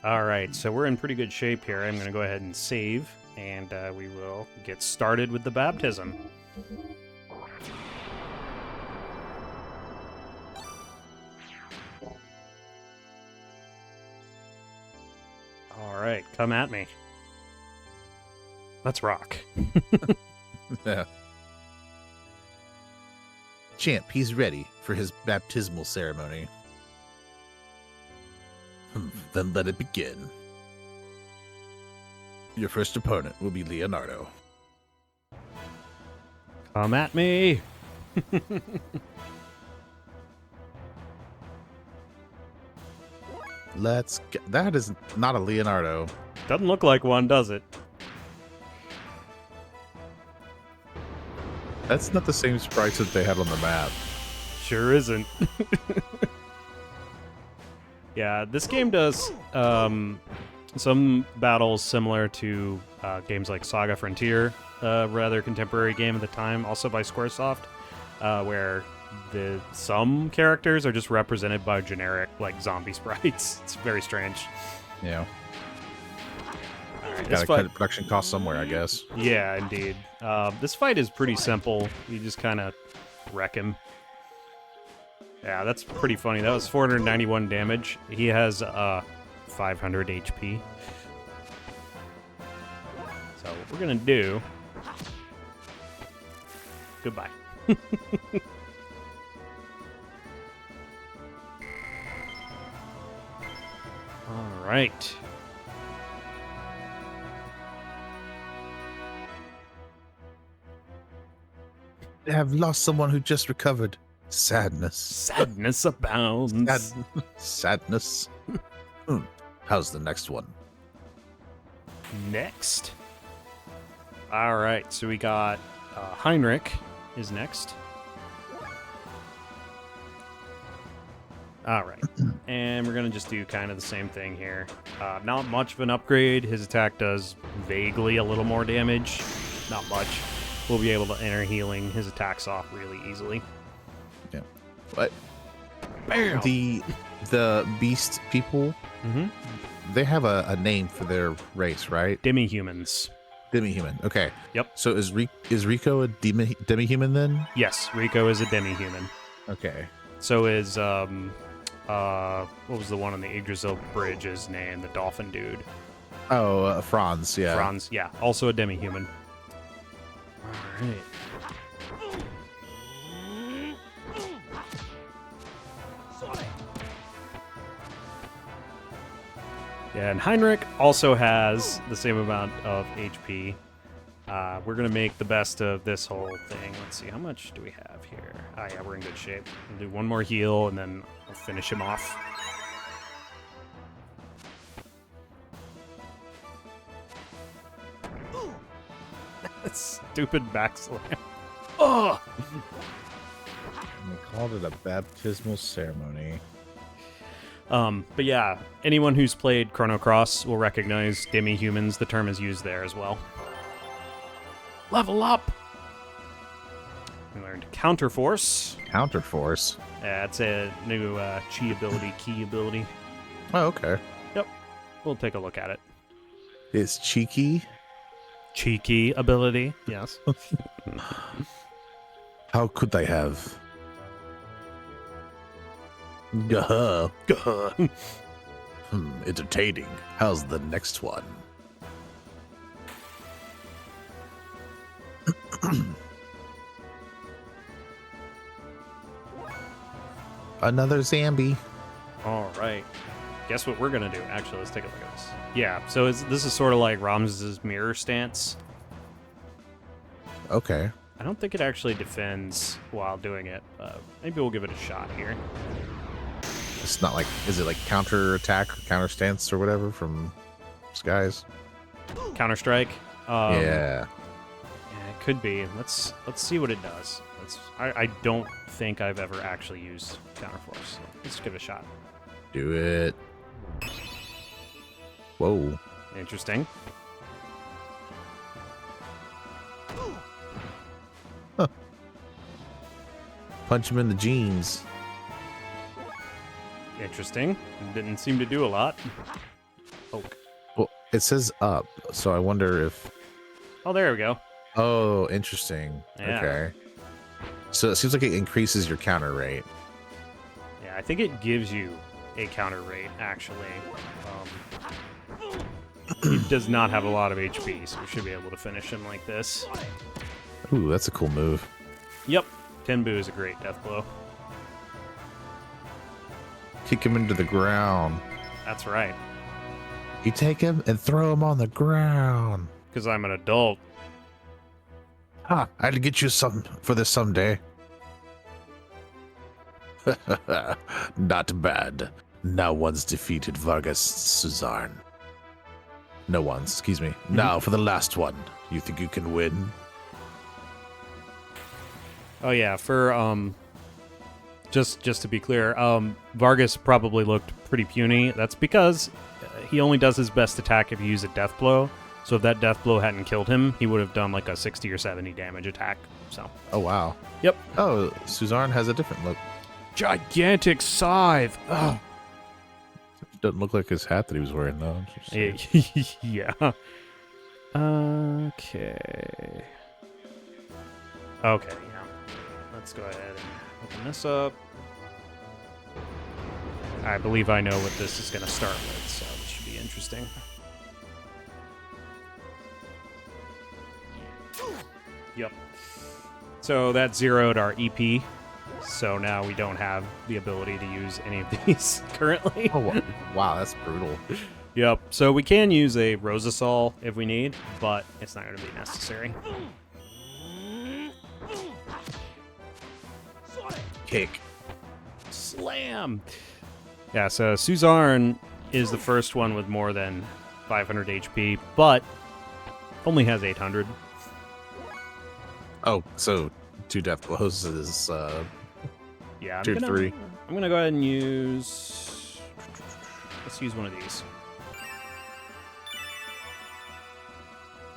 All right, so we're in pretty good shape here. I'm going to go ahead and save, and we will get started with the baptism. All right, come at me. Let's rock. Yeah. Champ, he's ready for his baptismal ceremony. Then let it begin. Your first opponent will be Leonardo. Come at me. Let's get... That is not a Leonardo. Doesn't look like one, does it? That's not the same sprites that they had on the map. Sure isn't. Yeah, this game does some battles similar to games like Saga Frontier, rather contemporary game at the time, also by Squaresoft, where some characters are just represented by generic like zombie sprites. It's very strange. Yeah. Right, gotta cut production costs somewhere, I guess. Yeah, indeed. This fight is pretty simple. You just kind of wreck him. Yeah, that's pretty funny. That was 491 damage. He has 500 HP. So what we're gonna do... Goodbye. All right. I have lost someone who just recovered. Sadness. Sadness abounds. Sadness. How's the next one? Next. All right, so we got Heinrich is next. All right, and we're gonna just do kind of the same thing here. Not much of an upgrade. His attack does vaguely a little more damage. Not much. We'll be able to enter healing his attacks off really easily. Yeah. But Bam! the beast people, they have a name for their race, right? Demi-humans. Demi-human. Okay. Yep. So is Rico a demi-human then? Yes, Rico is a demi-human. Okay. So is what was the one on the Yggdrasil Bridge's name? The dolphin dude. Oh, Franz. Yeah. Franz. Yeah, also a demi-human. All right. Yeah, and Heinrich also has the same amount of HP. We're going to make the best of this whole thing. Let's see, how much do we have here? Oh, yeah, we're in good shape. We'll do one more heal, and then I'll finish him off. Stupid backslam. Oh! And they called it a baptismal ceremony. But yeah, anyone who's played Chrono Cross will recognize demi-humans. The term is used there as well. Level up! We learned Counterforce. Counterforce? Yeah, it's a new chi ability, key ability. Oh, okay. Yep. We'll take a look at it. It's cheeky. Cheeky ability, yes. How could they have? Gah. Gah. Entertaining. How's the next one? Another Zambi. All right. Guess what we're gonna do? Actually, let's take a look at this. Yeah. So this is sort of like Ramses' mirror stance. Okay. I don't think it actually defends while doing it. Maybe we'll give it a shot here. It's not like, is it like counter attack, counter stance or whatever from Skies? Counter Strike. Yeah. Yeah, could be. Let's see what it does. I don't think I've ever actually used Counterforce. So let's give it a shot. Do it. Whoa. Interesting. Huh. Punch him in the jeans. Interesting. Didn't seem to do a lot. Poke. Well, it says up, so I wonder if... Oh, there we go. Oh, interesting. Yeah. Okay. So it seems like it increases your counter rate. Yeah, I think it gives you a counter rate, actually. It does not have a lot of HP, so we should be able to finish him like this. Ooh, that's a cool move. Yep. Tenbu is a great death blow. Kick him into the ground. That's right. You take him and throw him on the ground. Because I'm an adult. Ha! I had to get you some for this someday. Not bad. Now one's defeated Vargas Suzarn. No one's, excuse me. Now for the last one. You think you can win? Oh yeah, for just to be clear, Vargas probably looked pretty puny. That's because he only does his best attack if you use a death blow. So if that death blow hadn't killed him, he would have done like a 60 or 70 damage attack. So. Oh wow. Yep. Oh, Suzarn has a different look. Gigantic scythe. Oh. Doesn't look like his hat that he was wearing though. Yeah. Okay. Okay, yeah. Let's go ahead and open this up. I believe I know what this is going to start with, so this should be interesting. Yep. So that zeroed our EP, so now we don't have the ability to use any of these currently. Oh, wow, that's brutal. Yep. So we can use a Rosasol if we need, but it's not going to be necessary. Kick. Slam! Yeah, so Suzarn is the first one with more than 500 HP, but only has 800. Oh, so 2 death blows is Yeah, 2 3. I'm gonna go ahead and use. Let's use one of these.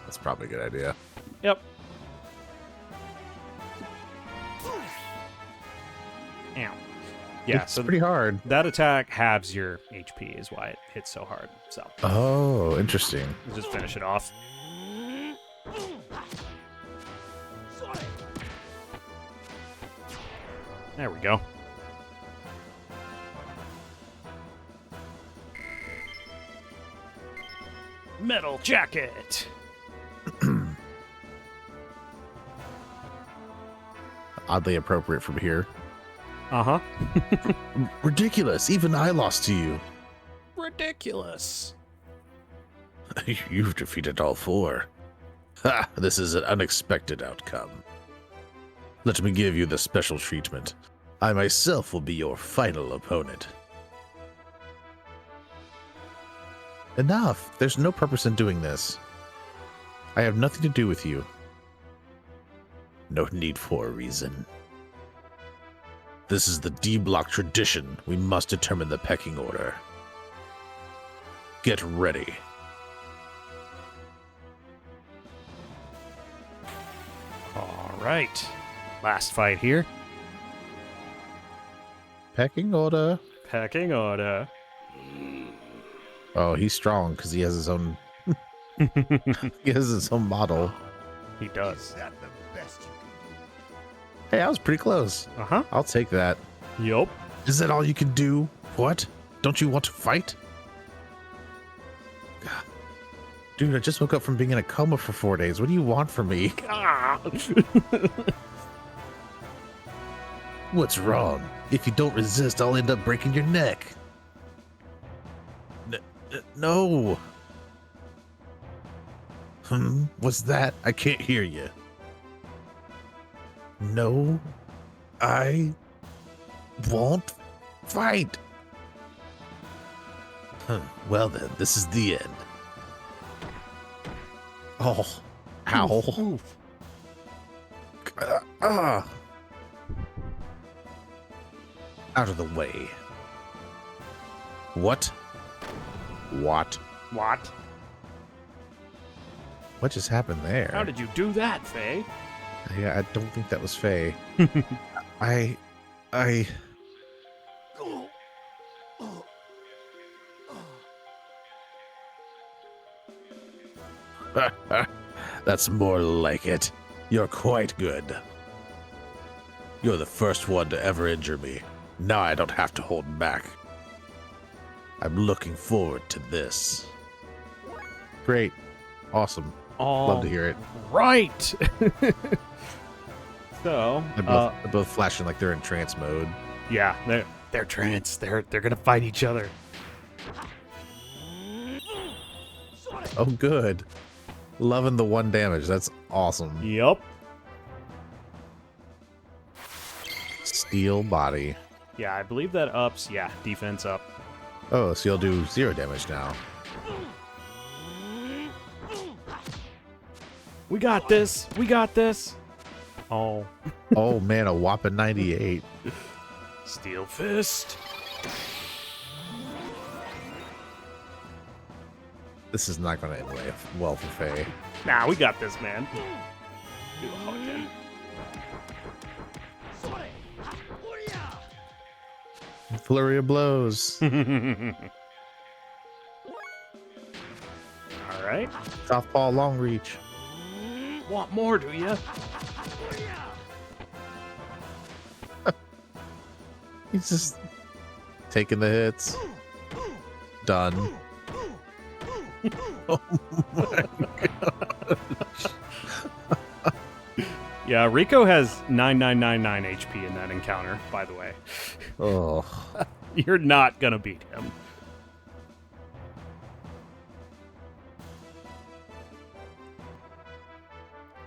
That's probably a good idea. Yep. Ow. Yeah, It's so pretty hard. that attack halves your HP, is why it hits so hard. So. Oh, interesting. Let's just finish it off. There we go. Metal jacket. Oddly appropriate from here. Uh-huh. Ridiculous. Even I lost to you. Ridiculous. You've defeated all 4. Ha! This is an unexpected outcome. Let me give you the special treatment. I myself will be your final opponent. Enough. There's no purpose in doing this. I have nothing to do with you. No need for a reason. This is the D-Block tradition. We must determine the pecking order. Get ready. All right. Last fight here. Pecking order. Pecking order. Oh, he's strong because he has his own. He has his own model. He does. Hey, I was pretty close. Uh-huh. I'll take that. Yup. Is that all you can do? What? Don't you want to fight? God. Dude, I just woke up from being in a coma for 4 days. What do you want from me? What's wrong? If you don't resist, I'll end up breaking your neck. No. What's that? I can't hear you. No, I won't fight. Well then, this is the end. Oh, ow. Ah! Out of the way. What? What? What? What just happened there? How did you do that, Faye? Yeah, I don't think that was Faye. I... That's more like it. You're quite good. You're the first one to ever injure me. Now I don't have to hold back. I'm looking forward to this. Great. Awesome. Love to hear it. Right. So They're both flashing like they're in trance mode. yeah, they're trance. They're gonna fight each other. Oh, good. Loving the 1 damage. That's awesome. Yup. Steel body. Yeah, I believe that ups. Yeah, defense up. Oh, so you'll do 0 damage now. We got this. We got this. Oh. Oh man, a whopping 98. Steel fist. This is not going to end well for Faye. Nah, we got this, man. Do a hug Flurry of blows. All right. Softball long reach. Want more, do ya? He's just taking the hits. Done. Oh my gosh. Yeah, Rico has 9999 HP in that encounter, by the way. Oh. You're not gonna beat him.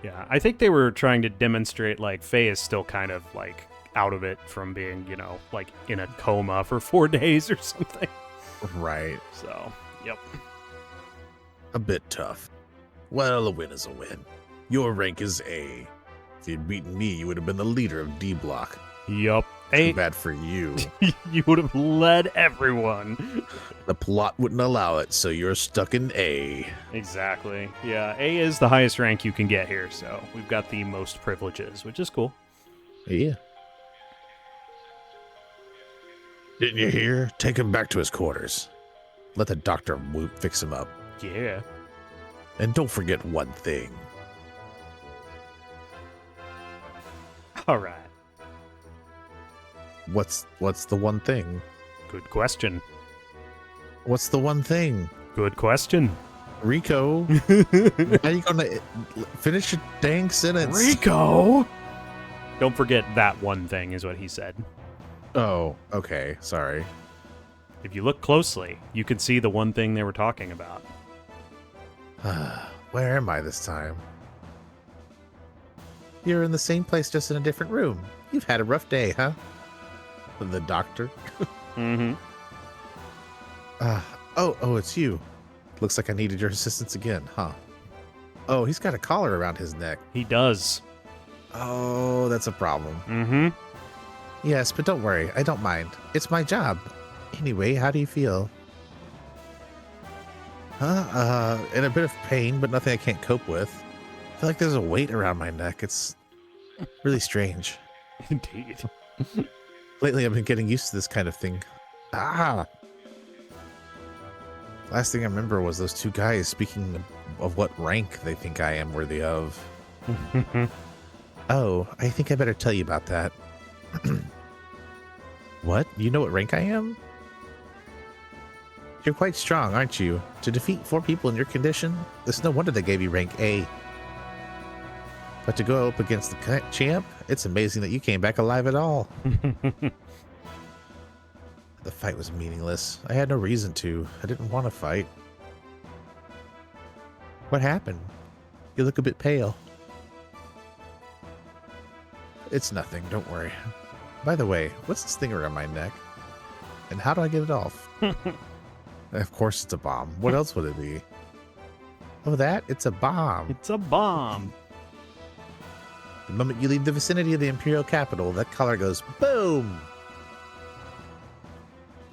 Yeah, I think they were trying to demonstrate, like, Faye is still kind of, like, out of it from being, you know, like, in a coma for 4 days or something. Right. So, yep. A bit tough. Well, a win is a win. Your rank is A. If you'd beaten me, you would have been the leader of D Block. Yup. Too bad for you. You would have led everyone. The plot wouldn't allow it, so you're stuck in A. Exactly. Yeah, A is the highest rank you can get here, so we've got the most privileges, which is cool. Yeah. Didn't you hear? Take him back to his quarters. Let the Dr. Whoop fix him up. Yeah. And don't forget one thing. All right. What's the one thing? Good question. What's the one thing? Good question. Rico, how are you gonna finish your dang sentence? Rico! Don't forget that one thing is what he said. Oh, okay. Sorry. If you look closely, you can see the one thing they were talking about. Where am I this time? You're in the same place, just in a different room. You've had a rough day, huh? The doctor. Mm-hmm. Oh, it's you. Looks like I needed your assistance again, huh? Oh, he's got a collar around his neck. He does. Oh, that's a problem. Mm-hmm. Yes, but don't worry. I don't mind. It's my job. Anyway, how do you feel? In a bit of pain, but nothing I can't cope with. I feel like there's a weight around my neck. It's really strange. Indeed. Lately, I've been getting used to this kind of thing. Last thing I remember was those 2 guys speaking of what rank they think I am worthy of. Oh, I think I better tell you about that. What? You know what rank I am? You're quite strong, aren't you? To defeat 4 people in your condition? It's no wonder they gave you rank A. But to go up against the champ, it's amazing that you came back alive at all. The fight was meaningless. I had no reason to. I didn't want to fight. What happened? You look a bit pale. It's nothing, don't worry. By the way, what's this thing around my neck? And how do I get it off? Of course it's a bomb. What else would it be? Oh, that? It's a bomb. It's a bomb. The moment you leave the vicinity of the Imperial capital, that collar goes boom!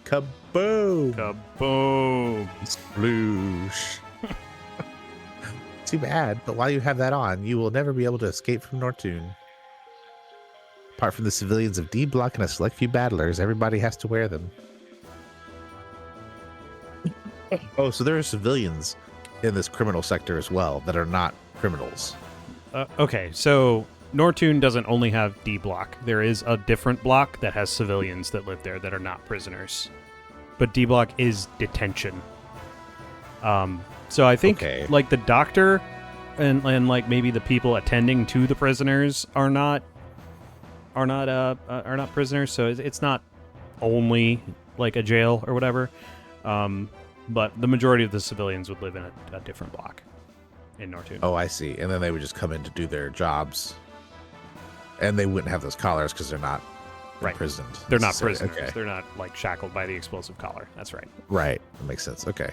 Kaboom! Kaboom! Sploosh. Too bad, but while you have that on, you will never be able to escape from Nortune. Apart from the civilians of D Block and a select few battlers, everybody has to wear them. Oh, so there are civilians in this criminal sector as well that are not criminals. Okay, so Nortune doesn't only have D Block. There is a different block that has civilians that live there that are not prisoners. But D Block is detention. So I think like the doctor and like maybe the people attending to the prisoners are not prisoners. So it's not only like a jail or whatever. But the majority of the civilians would live in a different block in Nortune. Oh, I see. And then they would just come in to do their jobs. And they wouldn't have those collars because they're not imprisoned. They're not prisoners. Okay. They're not like shackled by the explosive collar. That's right. Right. That makes sense. Okay.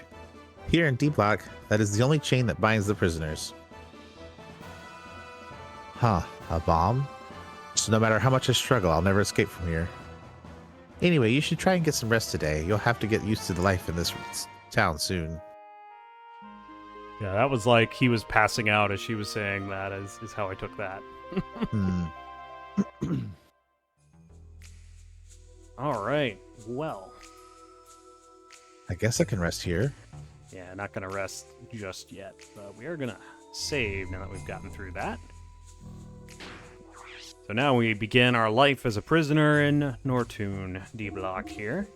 Here in D Block, that is the only chain that binds the prisoners. Huh. A bomb? So no matter how much I struggle, I'll never escape from here. Anyway, you should try and get some rest today. You'll have to get used to the life in this town soon. Yeah, that was like he was passing out as she was saying that, is how I took that. All right. Well, I guess I can rest here. Yeah, not going to rest just yet, but we are going to save now that we've gotten through that. So now we begin our life as a prisoner in Nortune D Block here.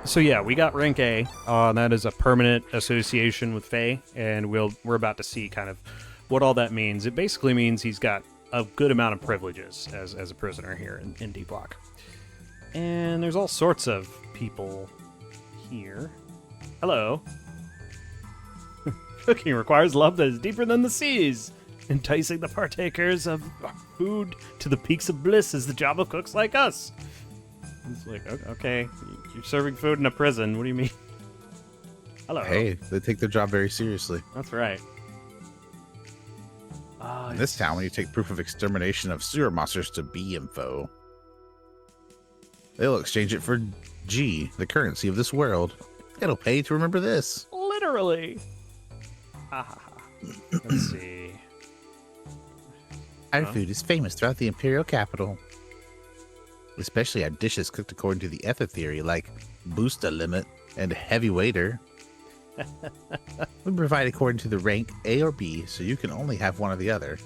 So yeah, we got rank A. That is a permanent association with Faye, and we're about to see kind of what all that means. It basically means he's got a good amount of privileges as a prisoner here in D Block. And there's all sorts of people here. Hello. Cooking requires love that is deeper than the seas. Enticing the partakers of food to the peaks of bliss is the job of cooks like us. It's like, okay, you're serving food in a prison. What do you mean? Hello. Hey, they take their job very seriously. That's right. In this town, when you take proof of extermination of sewer monsters to B info, they'll exchange it for G, the currency of this world. It'll pay to remember this. Literally. Let's see. Our food is famous throughout the Imperial capital. Especially our dishes cooked according to the ether theory, like Booster Limit and Heavy Waiter. We provide according to the rank A or B, so you can only have one or the other.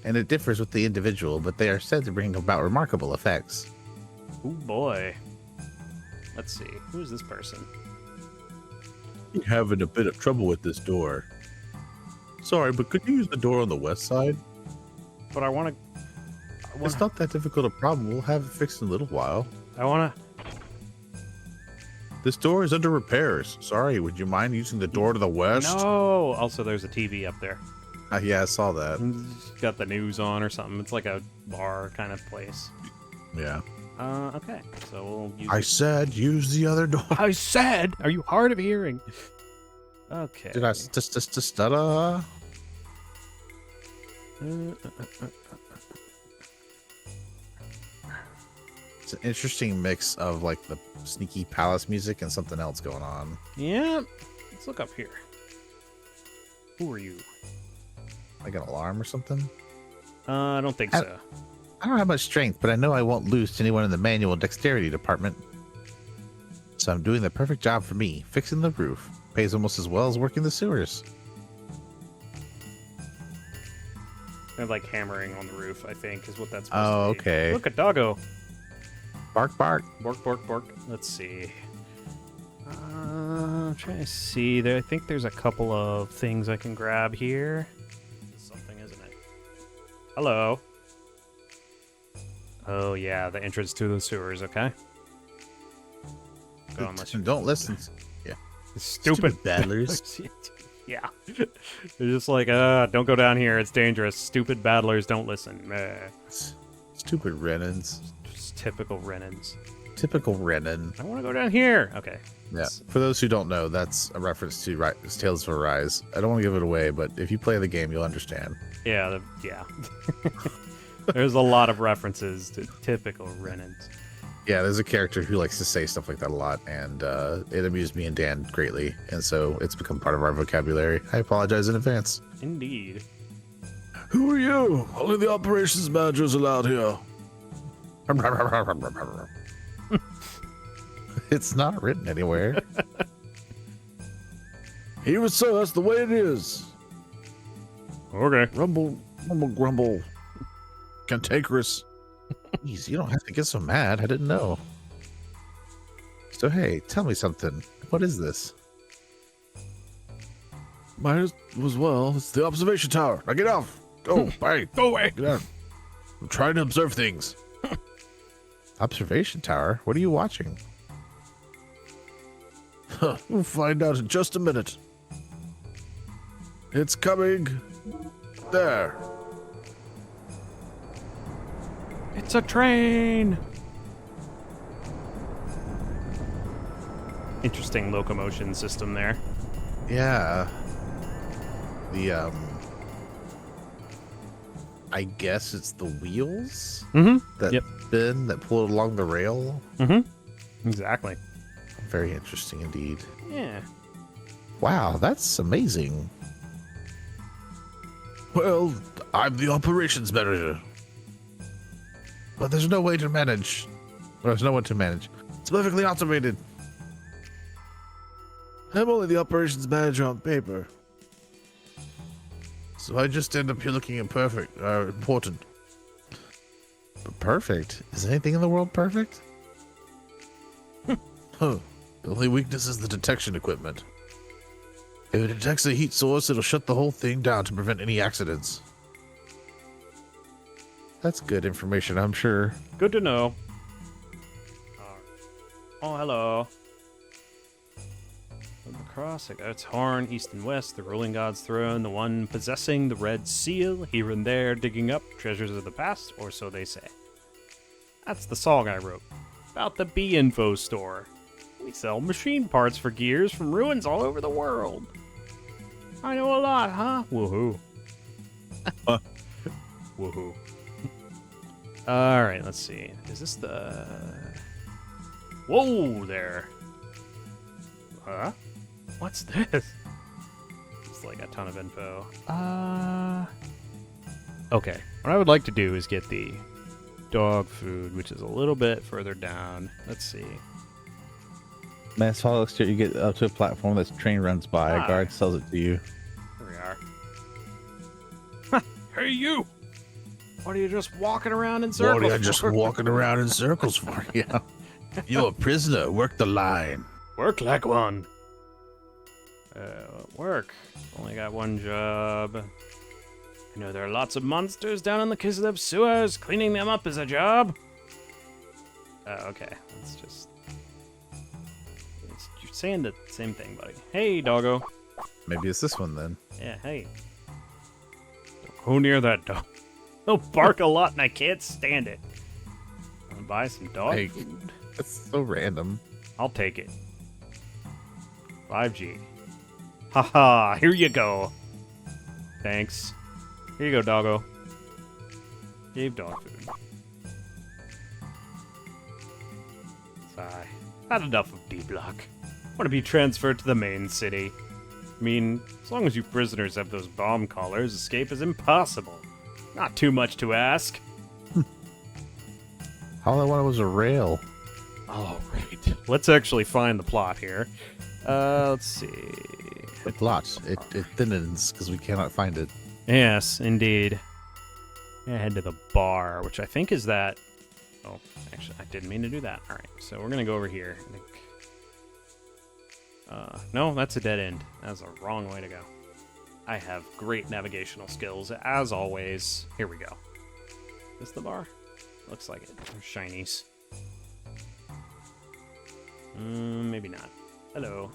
And it differs with the individual, but they are said to bring about remarkable effects. Oh boy. Let's see. Who's this person? You're having a bit of trouble with this door. Sorry, but could you use the door on the west side? But I want to... It's not that difficult a problem. We'll have it fixed in a little while. I want to... This door is under repairs. Sorry, would you mind using the door to the west? No! Also, there's a TV up there. Yeah, I saw that. Got the news on or something. It's like a bar kind of place. Yeah. Okay. So we'll use I said use the other door. I said! Are you hard of hearing? Okay. Did I just stutter? It's an interesting mix of like the sneaky palace music and something else going on. Yeah. Let's look up here. Who are you? Like an alarm or something? I don't think so. I don't have much strength, but I know I won't lose to anyone in the manual dexterity department. So I'm doing the perfect job for me, fixing the roof. Pays almost as well as working the sewers. They're like hammering on the roof, I think, is what that's supposed Oh, to be. okay. Look, a doggo. Bark, bark. Bork, bork, bork. Let's see. I'm trying to see. There, I think there's a couple of things I can grab here. Something, isn't it? Hello. Oh, yeah, the entrance to the sewers, okay? Go on, let's... Don't listen. Yeah. Stupid battlers. Yeah. They're just like, don't go down here. It's dangerous. Stupid battlers don't listen. Stupid Renans. Just typical Renans. Typical Renan. I want to go down here. Okay. Yeah. For those who don't know, that's a reference to Tales of Arise. I don't want to give it away, but if you play the game, you'll understand. Yeah, yeah. There's a lot of references to typical Renans. Yeah, there's a character who likes to say stuff like that a lot, and it amused me and Dan greatly, and so it's become part of our vocabulary. I apologize in advance. Indeed. Who are you? Only the operations manager is allowed here. It's not written anywhere. Even so, that's the way it is. Okay. Rumble, rumble, grumble. Cantankerous. Jeez, you don't have to get so mad. I didn't know. So, hey, tell me something. What is this? Might as well. It's the observation tower. Now get off. Go. Bye. Go away. Get out. I'm trying to observe things. Observation tower? What are you watching? We'll find out in just a minute. It's coming. There. It's a train. Interesting locomotion system there. Yeah. The I guess it's the wheels that spin, that pull it along the rail. Exactly. Very interesting indeed. Yeah. Wow, that's amazing. Well, I'm the operations manager. But there's no way to manage. There's no one to manage. It's perfectly automated. I'm only the operations manager on paper. So I just end up here looking imperfect, important. But perfect? Is anything in the world perfect? Huh. The only weakness is the detection equipment. If it detects a heat source, it'll shut the whole thing down to prevent any accidents. That's good information, I'm sure. Good to know. Oh, hello. Across, I got its horn, east and west, the ruling god's throne, the one possessing the red seal, here and there digging up treasures of the past, or so they say. That's the song I wrote, about the B-Info store. We sell machine parts for gears from ruins all over the world. I know a lot, huh? Woohoo. Woohoo. Alright, let's see. Is this the... Whoa there. Huh? What's this? It's like a ton of info. Okay. What I would like to do is get the dog food, which is a little bit further down. Let's see. Man, so you get up to a platform this train runs by. A guard sells it to you. Here we are. Hey, you! What are you just walking around in circles? What are you just walking around in circles for? Yeah. You're a prisoner. Work the line. Work like one. Work. Only got one job. I know there are lots of monsters down in the Kislev sewers. Cleaning them up is a job. Okay. Let's just... You're saying the same thing, buddy. Hey, doggo. Maybe it's this one then. Yeah, hey. Don't go near that dog. He'll bark a lot and I can't stand it. Wanna buy some dog food? That's so random. I'll take it. 5G. Haha, here you go. Thanks. Here you go, doggo. Gave dog food. Sigh. Had enough of D-Block. Want to be transferred to the main city. I mean, as long as you prisoners have those bomb collars, escape is impossible. Not too much to ask. All I wanted was a rail. All right. Let's actually find the plot here. Let's see. The plot. It thinnens because we cannot find it. Yes, indeed. Yeah, head to the bar, which I think is that... Oh, actually, I didn't mean to do that. All right, so we're going to go over here. I think... no, that's a dead end. That's a wrong way to go. I have great navigational skills, as always. Here we go. Is this the bar? Looks like it. There's shinies. Maybe not. Hello.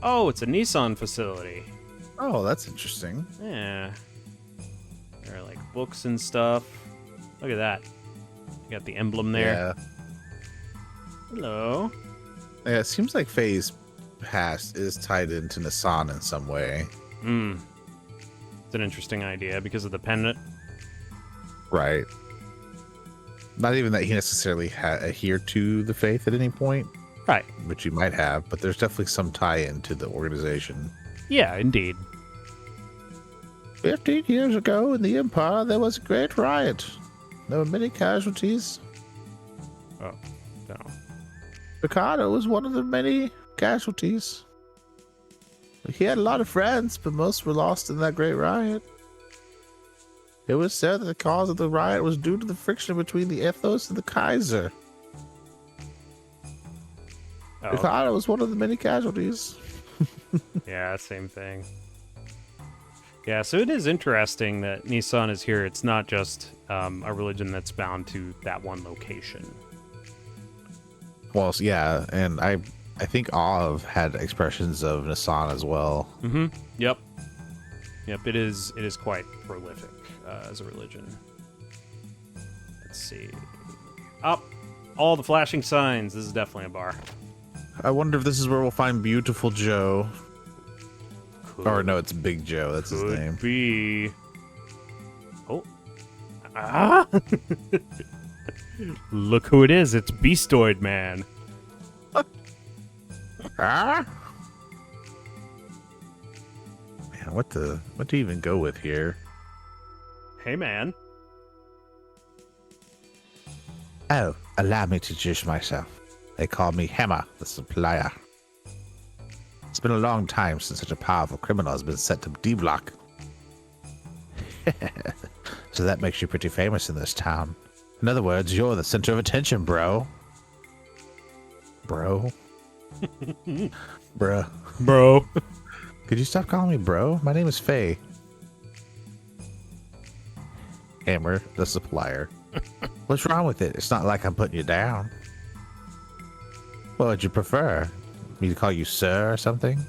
Oh, it's a Nissan facility. Oh, that's interesting. Yeah. There are like books and stuff. Look at that. You got the emblem there. Yeah. Hello. Yeah, it seems like Faye's past is tied into Nasan in some way. Hmm. It's an interesting idea because of the pendant. Right. Not even that he necessarily adhered to the faith at any point, Right. which he might have, but there's definitely some tie-in to the organization. Yeah, indeed. 15 years ago in the Empire, there was a great riot. There were many casualties. Oh, no. Ricardo was one of the many casualties. He had a lot of friends, but most were lost in that great riot. It was said that the cause of the riot was due to the friction between the Ethos and the Kaiser. Oh, Ricardo was one of the many casualties. yeah, same thing. Yeah, so it is interesting that Nissan is here. It's not just a religion that's bound to that one location. Well, yeah, and I think Av had expressions of Nasan as well. Mm-hmm. Yep. Yep, it is quite prolific as a religion. Let's see. Up. All the flashing signs. This is definitely a bar. I wonder if this is where we'll find Beautiful Joe. Could, Or no, it's Big Joe. That's his name. Be. Oh. Ah! Look who it is. It's Beastoid Man. Ah! Man, what to even go with here? Hey, man. Oh, allow me to introduce myself. They call me Hammer, the supplier. It's been a long time since such a powerful criminal has been sent to D-Block. So that makes you pretty famous in this town. In other words, you're the center of attention, bro. Bro? Bruh. Bro. Could you stop calling me bro? My name is Faye. Hammer, the supplier. What's wrong with it? It's not like I'm putting you down. What would you prefer? Me to call you sir or something?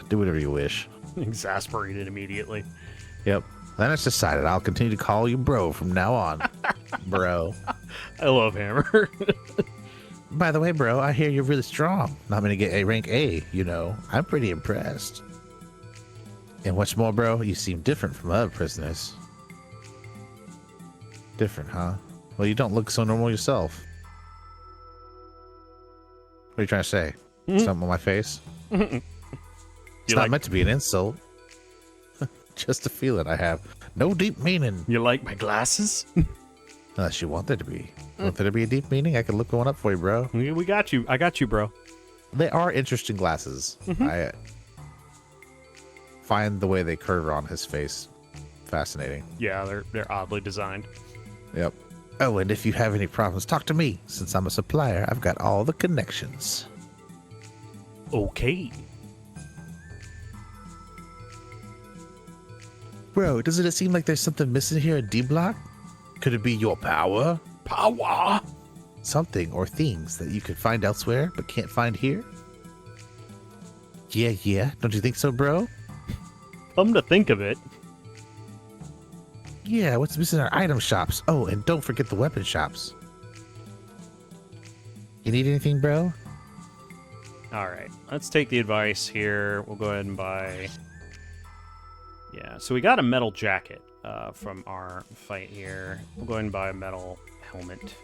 Do whatever you wish. Exasperated immediately. Yep. Then it's decided I'll continue to call you bro from now on. Bro. I love Hammer. By the way, bro, I hear you're really strong. I'm gonna get a rank A, you know. I'm pretty impressed. And what's more, bro, you seem different from other prisoners. Different, huh? Well, you don't look so normal yourself. What are you trying to say? Something on my face? It's not meant to be an insult. Just a feeling I have. No deep meaning. You like my glasses? Unless you want there to be. Want there to be a deep meaning? I can look one up for you, bro. We got you. I got you, bro. They are interesting glasses. I find the way they curve on his face fascinating. Yeah, they're oddly designed. Yep. Oh, and if you have any problems, talk to me. Since I'm a supplier, I've got all the connections. Okay. Bro, doesn't it seem like there's something missing here at D-Block? Could it be your power? Power. Something or things that you could find elsewhere but can't find here? Yeah. Don't you think so, bro? Come to think of it. Yeah, what's missing are item shops. Oh, and don't forget the weapon shops. You need anything, bro? All right, let's take the advice here. We'll go ahead and buy. Yeah, so we got a metal jacket from our fight here. We'll go ahead and buy a metal helmet.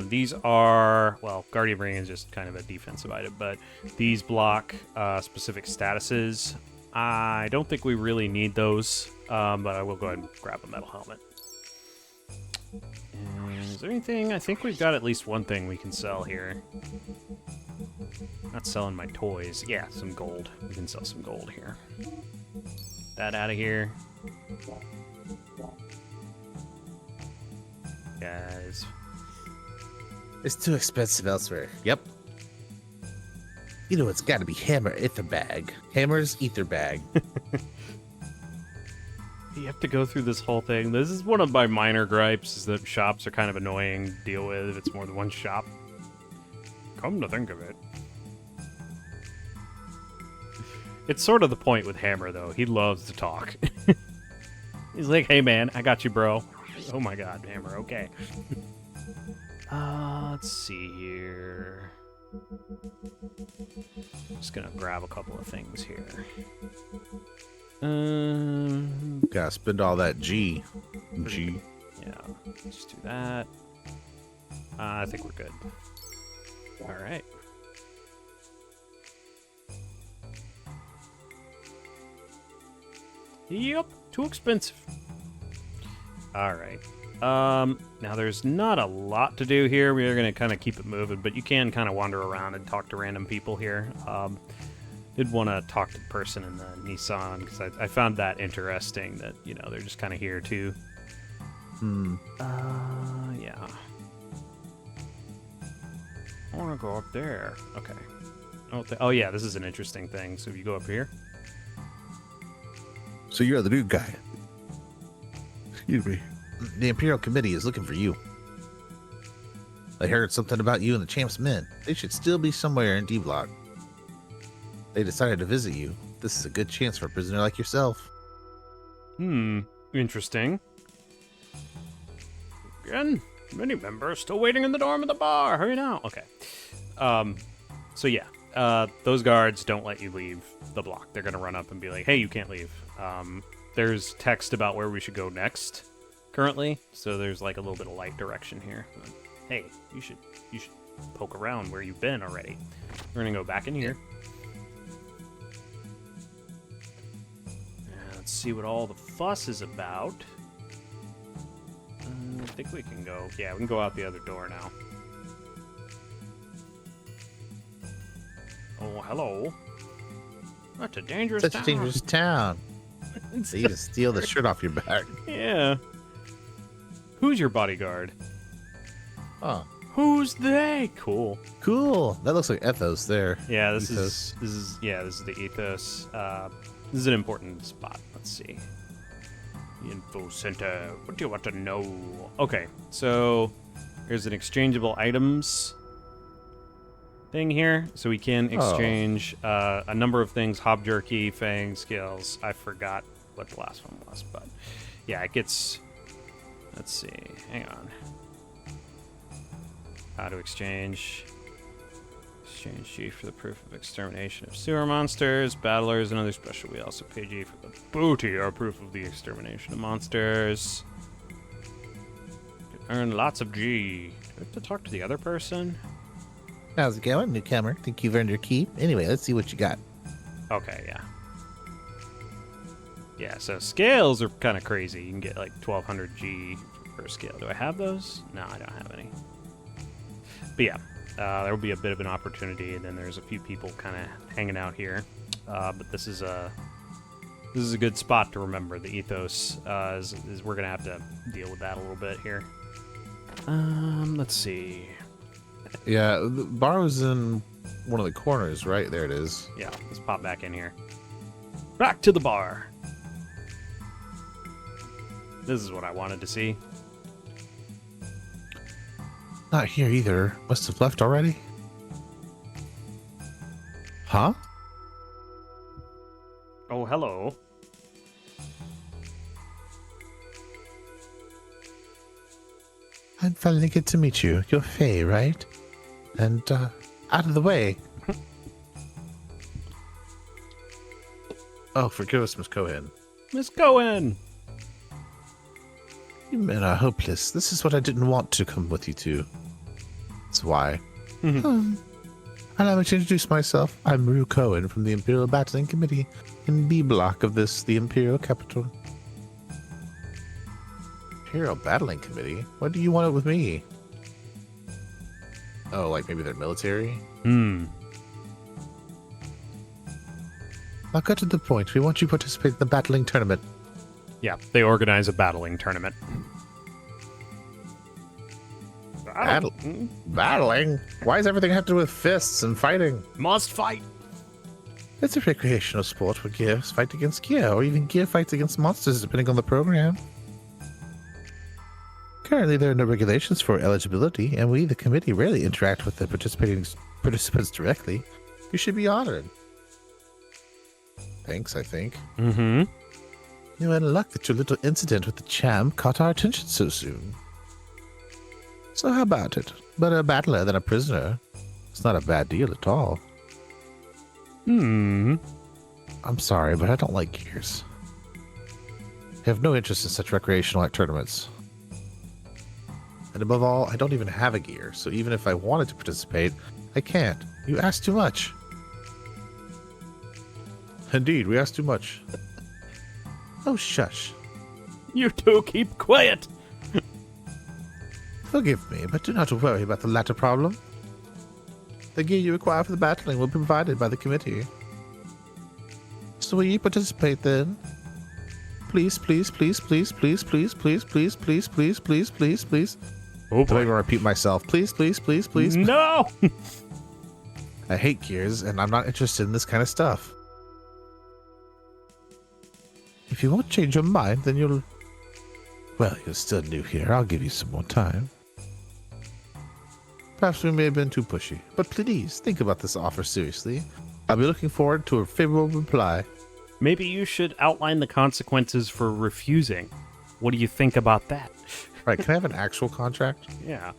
These are, well, Guardian Ring is just kind of a defensive item, but these block specific statuses. I don't think we really need those, but I will go ahead and grab a metal helmet. And is there anything? I think we've got at least one thing we can sell here. Not selling my toys. Yeah, some gold. We can sell some gold here. That out of here. Guys. It's too expensive elsewhere. Yep. You know, it's got to be Hammer Ether Bag. Hammer's Ether Bag. You have to go through this whole thing. This is one of my minor gripes, is that shops are kind of annoying to deal with if it's more than one shop. Come to think of it. It's sort of the point with Hammer, though. He loves to talk. He's like, hey, man, I got you, bro. Oh, my God, Hammer, okay. Let's see here. Just gonna grab a couple of things here. Gotta spend all that G. Yeah, let's do that. I think we're good. All right. Yep, too expensive. All right. Now there's not a lot to do here. We're gonna kind of keep it moving, but you can kind of wander around and talk to random people here. Did want to talk to the person in the Nissan because I found that interesting. That they're just kind of here too. Yeah. I want to go up there. Okay. Oh yeah, this is an interesting thing. So if you go up here. So you're the new guy. Excuse me. The Imperial Committee is looking for you. They heard something about you and the Champ's men. They should still be somewhere in D-Block. They decided to visit you. This is a good chance for a prisoner like yourself. Interesting. Again, many members still waiting in the dorm of the bar. Hurry now. Okay. So yeah, those guards don't let you leave the block. They're gonna run up and be like, "Hey, you can't leave." There's text about where we should go next. Currently, so there's like a little bit of light direction here. Hey, you should poke around where you've been already. We're gonna go back in here. Let's see what all the fuss is about. I think we can go. Yeah, we can go out the other door now. Oh, hello. That's a dangerous town. Such a dangerous town. They even steal the shirt off your back. Yeah. Who's your bodyguard? Oh. Who's they? Cool. Cool. That looks like Ethos there. Yeah, this is the Ethos. This is an important spot. Let's see. The info center. What do you want to know? Okay, so here's an exchangeable items thing here. So we can exchange a number of things. Hob jerky, fang, scales. I forgot what the last one was, but yeah, it gets... Let's see. Hang on. How to exchange. Exchange G for the proof of extermination of sewer monsters, battlers, and other special. We also pay G for the booty or proof of the extermination of monsters. Earn lots of G. Do I have to talk to the other person? How's it going, newcomer? Think you've earned your keep? Anyway, let's see what you got. Okay, yeah. Yeah, so scales are kind of crazy. You can get like 1200 G per scale. Do I have those? No, I don't have any. But yeah, there will be a bit of an opportunity, and then there's a few people kind of hanging out here. But this is a good spot to remember. The Ethos is we're gonna have to deal with that a little bit here. Let's see. Yeah, the bar was in one of the corners, right? There it is. Yeah, let's pop back in here. Back to the bar. This is what I wanted to see. Not here either. Must have left already. Huh? Oh, hello. I'm finally good to meet you. You're Faye, right? And, out of the way. Oh, forgive us, Miss Cohen. Miss Cohen! You men are hopeless. This is what I didn't want to come with you to. That's why. Allow me to introduce myself. I'm Rue Cohen from the Imperial Battling Committee in B Block of the Imperial Capital. Imperial Battling Committee? What do you want it with me? Oh, like maybe they're military? I'll cut to the point. We want you to participate in the battling tournament. Yeah, they organize a battling tournament. Battling? Why does everything have to do with fists and fighting? Must fight! It's a recreational sport where gears fight against gear, or even gear fights against monsters, depending on the program. Currently, there are no regulations for eligibility, and we, the committee, rarely interact with the participating participants directly. You should be honored. Thanks, I think. You had luck that your little incident with the champ caught our attention so soon. So how about it? Better a battler than a prisoner. It's not a bad deal at all. Hmm. I'm sorry, but I don't like gears. I have no interest in such recreational tournaments. And above all, I don't even have a gear, so even if I wanted to participate, I can't. You ask too much. Indeed, we ask too much. Oh, shush. You two keep quiet. Forgive me, but do not worry about the latter problem. The gear you require for the battling will be provided by the committee. So will you participate then? Please, please, please, please, please, please, please, please, please, please, please, please, please. Oh, Don't even repeat myself. Please, please, please, please. No. I hate gears, and I'm not interested in this kind of stuff. If you won't change your mind, then you'll... Well, you're still new here. I'll give you some more time. Perhaps we may have been too pushy, but please think about this offer seriously. I'll be looking forward to a favorable reply. Maybe you should outline the consequences for refusing. What do you think about that? Right, can I have an actual contract? Yeah.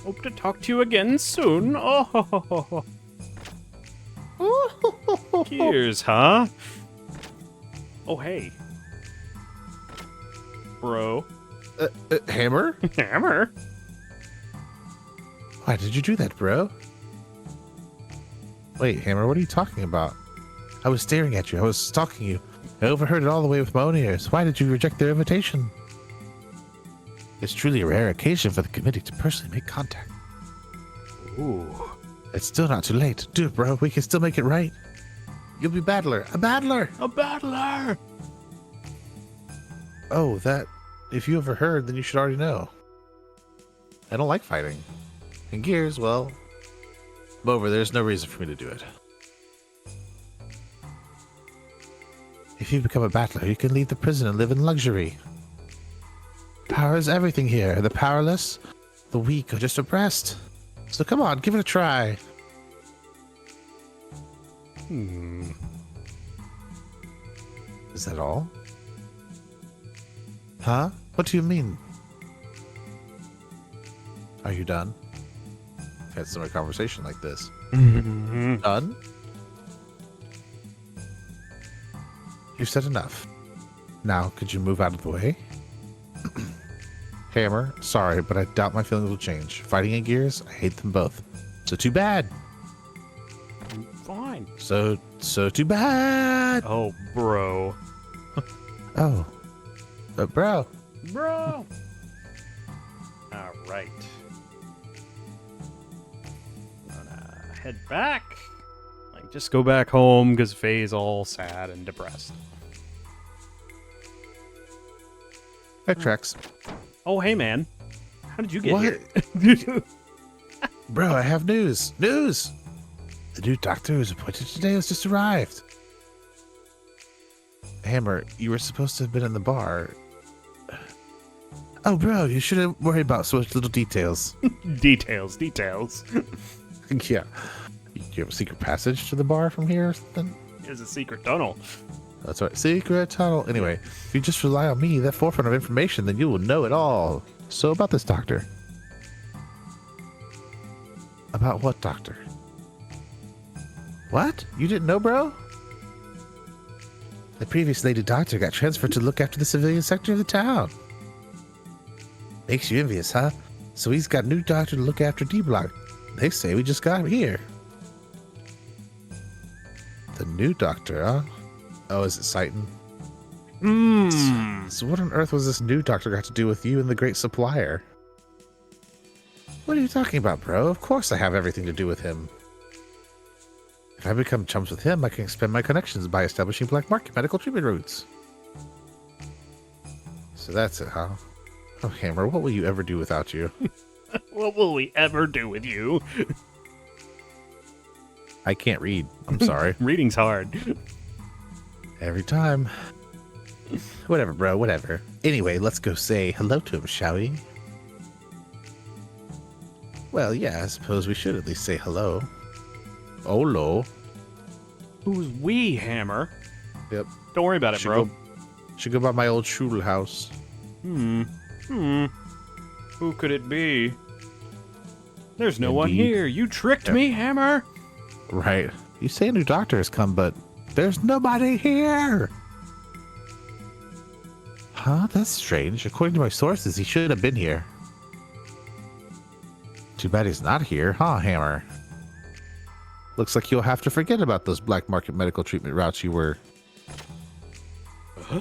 Hope to talk to you again soon. Oh, Gears, huh? Oh, hey. Bro. Hammer? Hammer? Why did you do that, bro? Wait, Hammer, what are you talking about? I was staring at you. I was stalking you. I overheard it all the way with my own ears. Why did you reject their invitation? It's truly a rare occasion for the committee to personally make contact. Ooh. It's still not too late. Do it, bro. We can still make it right. You'll be battler. A battler! A battler! Oh, that... If you overheard, then you should already know. I don't like fighting. And Gears, well... Moreover, there's no reason for me to do it. If you become a battler, you can leave the prison and live in luxury. Power is everything here. The powerless, the weak, are just oppressed. So come on, give it a try. Is that all? Huh? What do you mean? Are you done? I've had some conversation like this. Done? You've said enough. Now, could you move out of the way? Hammer, sorry, but I doubt my feelings will change. Fighting and Gears, I hate them both. So too bad. Fine. So too bad. Oh, bro. Oh. But bro. Bro. All right. Gonna head back. Like, just go back home because Faye's all sad and depressed. That tracks. Oh, hey, man. How did you get What? here? Bro, I have news. News! The new doctor who was appointed today has just arrived. Hammer, you were supposed to have been in the bar. Oh, bro, you shouldn't worry about such little details. Details. Yeah. You have a secret passage to the bar from here? Then Here's a secret tunnel. that's right. Secret tunnel. Anyway, if you just rely on me, that forefront of information, then you will know it all. So about this doctor. About what doctor? What? You didn't know, bro? The previous lady doctor got transferred to look after the civilian sector of the town. Makes you envious, huh? So he's got a new doctor to look after D-Block. They say we just got him here. The new doctor, huh? Oh, is it Sighton? So what on earth was this new doctor got to do with you and the Great Supplier? What are you talking about, bro? Of course I have everything to do with him. If I become chums with him, I can expand my connections by establishing black market medical treatment routes. So that's it, huh? Oh, Hammer, what will you ever do without you? What will we ever do with you? I can't read. I'm sorry. Reading's hard. Every time. Whatever, bro, whatever. Anyway, let's go say hello to him, shall we? Well, yeah, I suppose we should at least say hello. Olo. Who's we, Hammer? Yep. Don't worry about it, bro. Should go by my old Schulhouse. Who could it be? There's no one Indeed. here. You tricked me, Hammer. Right. You say a new doctor has come, but there's nobody here. Huh? That's strange. According to my sources, he should have been here. Too bad he's not here, huh, Hammer? Looks like you'll have to forget about those black market medical treatment routes you were. Huh?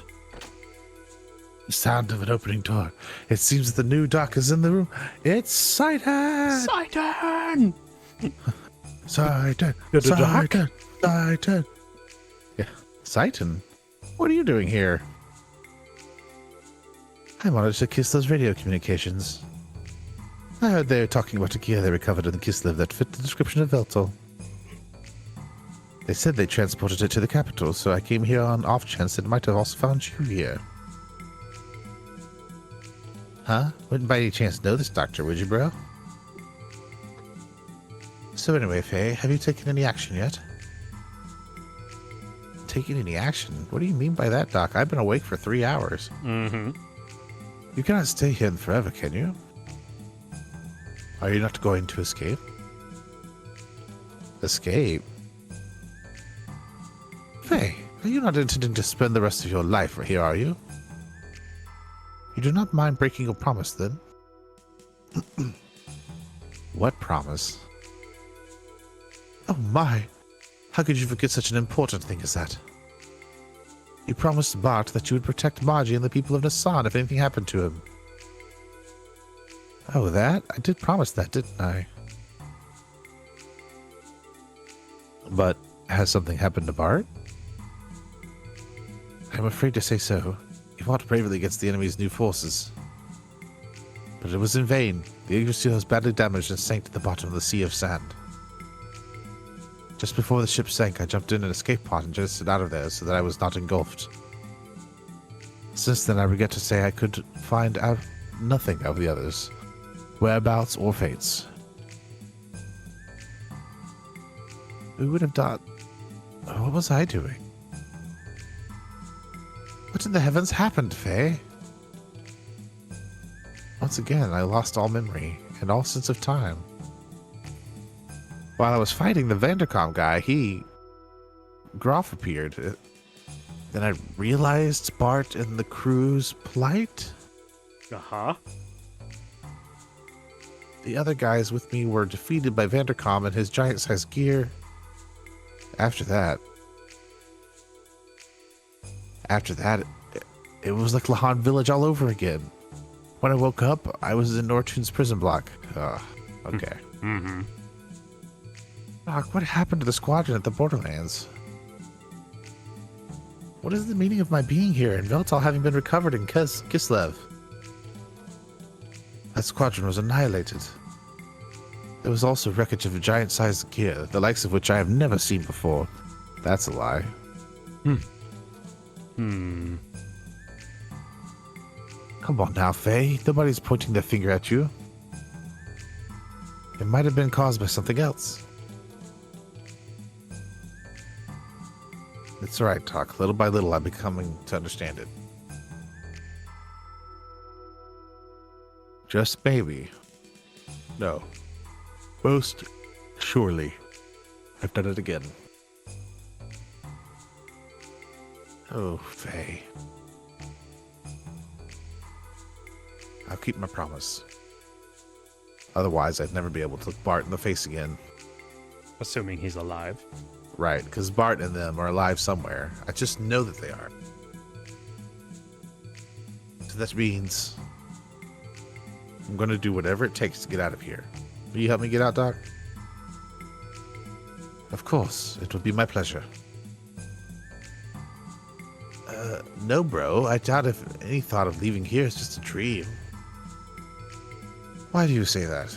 The sound of an opening door. It seems that the new doc is in the room. It's Saitan! Saitan! Saitan! The doc? Saitan! Saitan! Yeah. Saitan? What are you doing here? I wanted to kiss those radio communications. I heard they were talking about a gear they recovered in the Kislev that fit the description of Veltal. They said they transported it to the capital, so I came here on off chance that it might have also found you here. Huh? Wouldn't by any chance know this doctor, would you, bro? So anyway, Faye, have you taken any action yet? Taken any action? What do you mean by that, Doc? I've been awake for 3 hours. Mm-hmm. You cannot stay here forever, can you? Are you not going to escape? Escape? Faye, are you not intending to spend the rest of your life here, are you? You do not mind breaking your promise, then? What promise? Oh my! How could you forget such an important thing as that? You promised Bart that you would protect Margie and the people of Nassan if anything happened to him. Oh, that? I did promise that, didn't I? But has something happened to Bart? I'm afraid to say so. He fought bravely against the enemy's new forces. But it was in vain. The Yggdrasil was badly damaged and sank to the bottom of the sea of sand. Just before the ship sank, I jumped in an escape pod and jettisoned out of there so that I was not engulfed. Since then, I regret to say I could find out nothing of the others, whereabouts or fates. Who would have done? What was I doing? What in the heavens happened, Faye? Once again, I lost all memory and all sense of time. While I was fighting the Vandercom guy, Groff appeared. Then I realized Bart and the crew's plight. Uh-huh. The other guys with me were defeated by Vandercom and his giant-sized gear. After that, it was like Lahan Village all over again. When I woke up, I was in Nortun's prison block. Okay. Mm-hmm. Doc, what happened to the squadron at the Borderlands? What is the meaning of my being here and Veltal having been recovered in Kislev? That squadron was annihilated. There was also wreckage of a giant-sized gear, the likes of which I have never seen before. That's a lie. Hmm. Come on now, Faye. Nobody's pointing their finger at you. It might have been caused by something else. It's alright, Doc. Little by little, I'm becoming to understand it. Just maybe. No. Most surely. I've done it again. Oh, Faye. I'll keep my promise. Otherwise, I'd never be able to look Bart in the face again. Assuming he's alive. Right, because Bart and them are alive somewhere. I just know that they are. So that means I'm going to do whatever it takes to get out of here. Will you help me get out, Doc? Of course, it would be my pleasure. No, bro. I doubt if any thought of leaving here is just a dream. Why do you say that?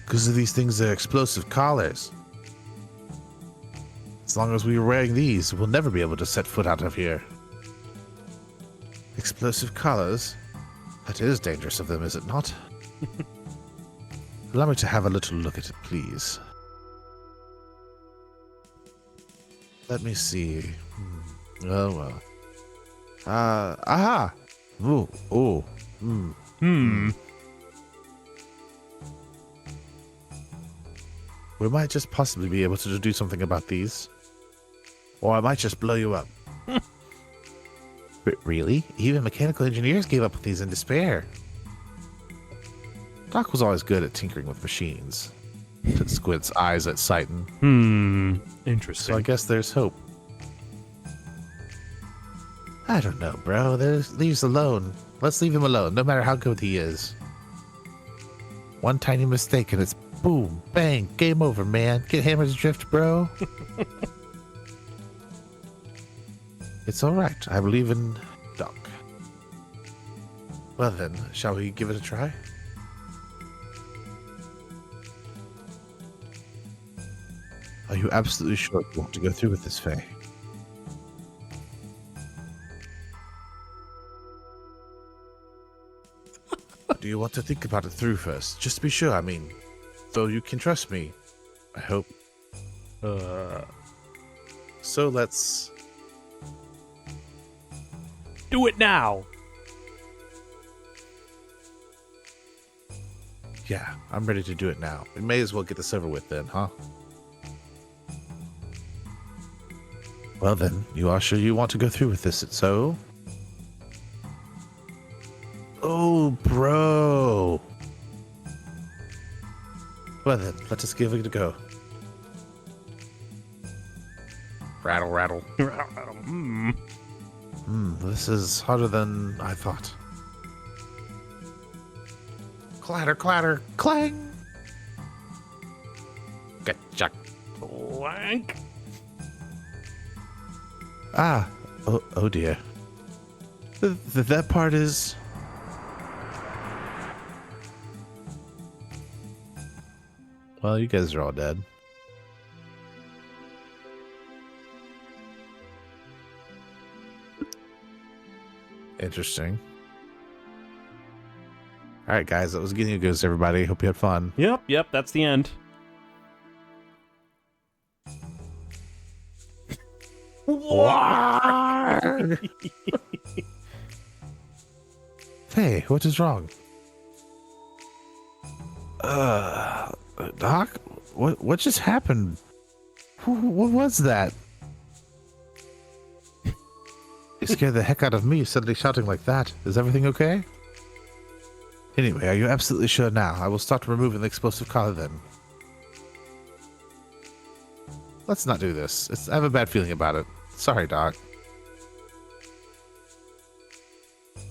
Because of these things are explosive collars. As long as we are wearing these, we'll never be able to set foot out of here. Explosive collars? That is dangerous of them, is it not? Allow me to have a little look at it, please. Let me see. Oh, well. Aha! Ooh. We might just possibly be able to do something about these. Or I might just blow you up. But really? Even mechanical engineers gave up on these in despair. Doc was always good at tinkering with machines. Squid's eyes at Sighton. Interesting. So I guess there's hope. I don't know, bro. Leaves alone. Let's leave him alone, no matter how good he is. One tiny mistake and it's boom, bang, game over, man. Get hammer's drift, bro. It's alright. I believe in Doc. Well then, shall we give it a try? Are you absolutely sure you want to go through with this, Faye? Do you want to think about it through first? Just to be sure, I mean. Though you can trust me. I hope. So let's... Do it now! Yeah, I'm ready to do it now. We may as well get this over with then, huh? Well then, you are sure you want to go through with this, so... Oh, bro! Well then, let us give it a go. Rattle, rattle. This is harder than I thought. Clatter, clatter, clang! Gotcha. Clank. Ah, oh dear. That part is... Well, you guys are all dead. Interesting. Alright, guys, that was Xenogears, everybody. Hope you had fun. Yep, that's the end. Hey, what is wrong? Doc? What just happened? What was that? You scared the heck out of me, suddenly shouting like that. Is everything okay? Anyway, are you absolutely sure now? I will start removing the explosive collar then. Let's not do this. I have a bad feeling about it. Sorry, Doc.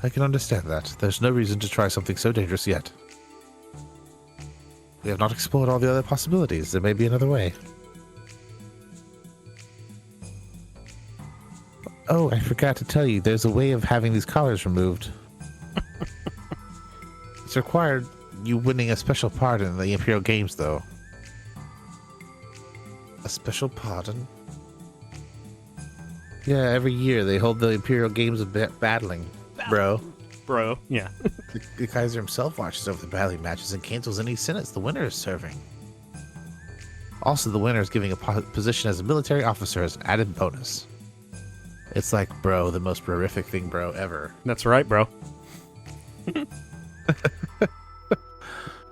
I can understand that. There's no reason to try something so dangerous yet. We have not explored all the other possibilities. There may be another way. Oh, I forgot to tell you, there's a way of having these collars removed. It's required you winning a special pardon in the Imperial Games, though. A special pardon? Yeah, every year they hold the Imperial Games of battling, bro. Bro, yeah. The Kaiser himself watches over the battling matches and cancels any sentence the winner is serving. Also, the winner is giving a position as a military officer as an added bonus. It's like, bro, the most horrific thing, bro, ever. That's right, bro.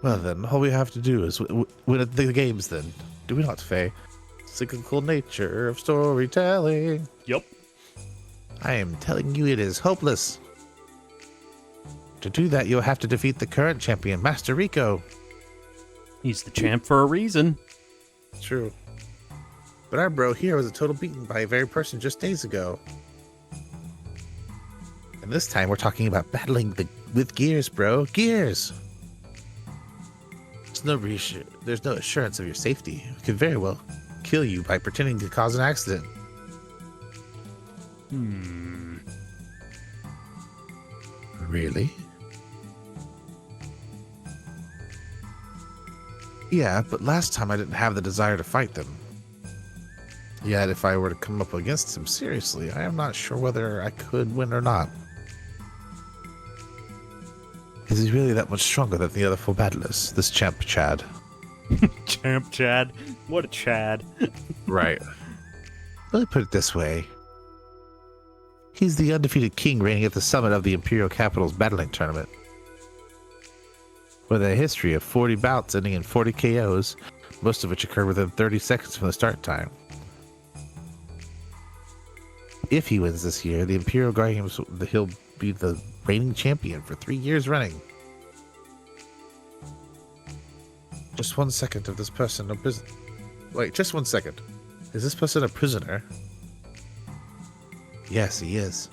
Well, then, all we have to do is win at the games, then. Do we not, Faye? Cyclical nature of storytelling. Yep. I am telling you it is hopeless. To do that, you'll have to defeat the current champion, Master Rico. He's the champ for a reason. True. But our bro here was a total beaten by a very person just days ago. And this time we're talking about battling with gears, bro. Gears! There's no assurance of your safety. It could very well kill you by pretending to cause an accident. Really? Yeah, but last time I didn't have the desire to fight them. Yet if I were to come up against him seriously, I am not sure whether I could win or not. Is he really that much stronger than the other four battlers, this champ Chad? Champ Chad? What a Chad. Right. Let me put it this way. He's the undefeated king reigning at the summit of the Imperial Capital's battling tournament. With a history of 40 bouts ending in 40 KOs, most of which occurred within 30 seconds from the start time. If he wins this year, the Imperial Guardians, he'll be the reigning champion for 3 years running. Just 1 second of this person a prisoner. Wait, just 1 second. Is this person a prisoner? Yes, he is.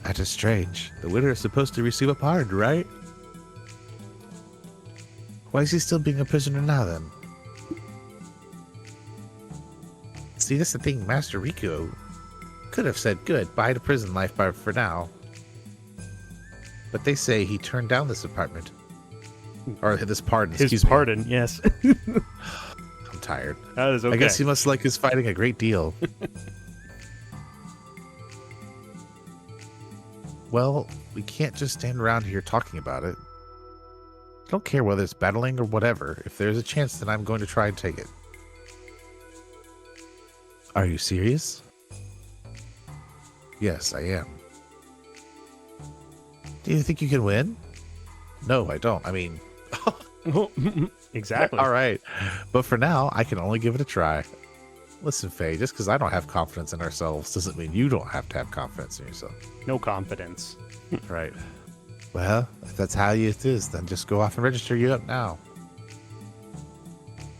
That is strange. The winner is supposed to receive a pardon, right? Why is he still being a prisoner now, then? See, that's the thing. Master Riku could have said goodbye to prison life for now. But they say he turned down this apartment. Or this pardon, His pardon, yes. I'm tired. That is okay. I guess he must like his fighting a great deal. Well, we can't just stand around here talking about it. I don't care whether it's battling or whatever. If there's a chance, then I'm going to try and take it. Are you serious? Yes, I am. Do you think you can win? No, I don't. I mean... Exactly. All right. But for now, I can only give it a try. Listen, Faye, just because I don't have confidence in ourselves doesn't mean you don't have to have confidence in yourself. No confidence. Right. Well, if that's how it is, then just go off and register you up now.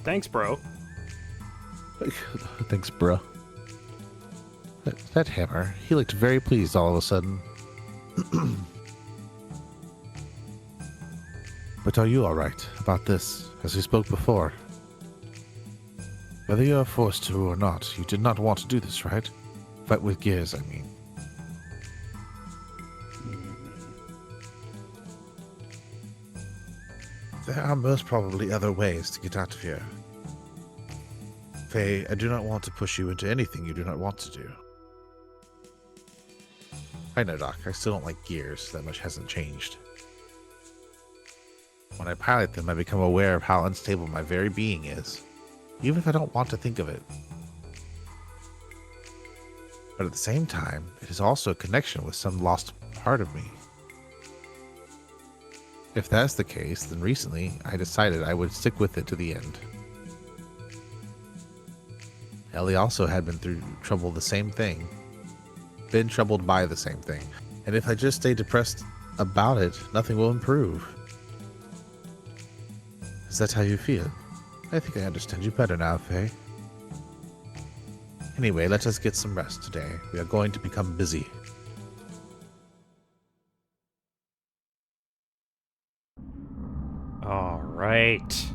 Thanks, bro. Thanks, bro. That hammer, he looked very pleased all of a sudden. But are you alright about this, as we spoke before? Whether you are forced to or not, you did not want to do this, right? Fight with gears, I mean. There are most probably other ways to get out of here. Faye, I do not want to push you into anything you do not want to do. I know, Doc. I still don't like gears. That much hasn't changed. When I pilot them, I become aware of how unstable my very being is, even if I don't want to think of it. But at the same time, it is also a connection with some lost part of me. If that's the case, then recently I decided I would stick with it to the end. Ellie also had been through trouble the same thing. Been troubled by the same thing. And if I just stay depressed about it, nothing will improve. Is that how you feel? I think I understand you better now, Faye. Anyway, let us get some rest today. We are going to become busy. All right.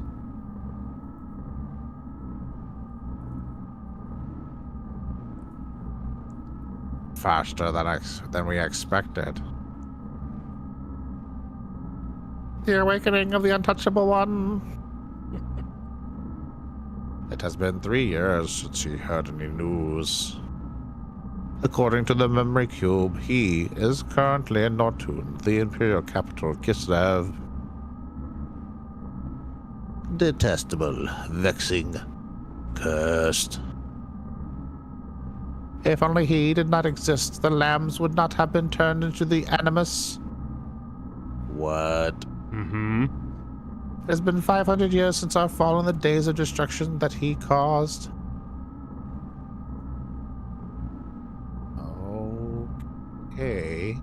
Faster than we expected. The awakening of the untouchable one. It has been 3 years since he heard any news. According to the memory cube, he is currently in Nortun, the imperial capital, Kislev. Detestable, vexing, cursed. If only he did not exist, the lambs would not have been turned into the animus. What? Mm-hmm. It has been 500 years since our fall in the days of destruction that he caused. Okay.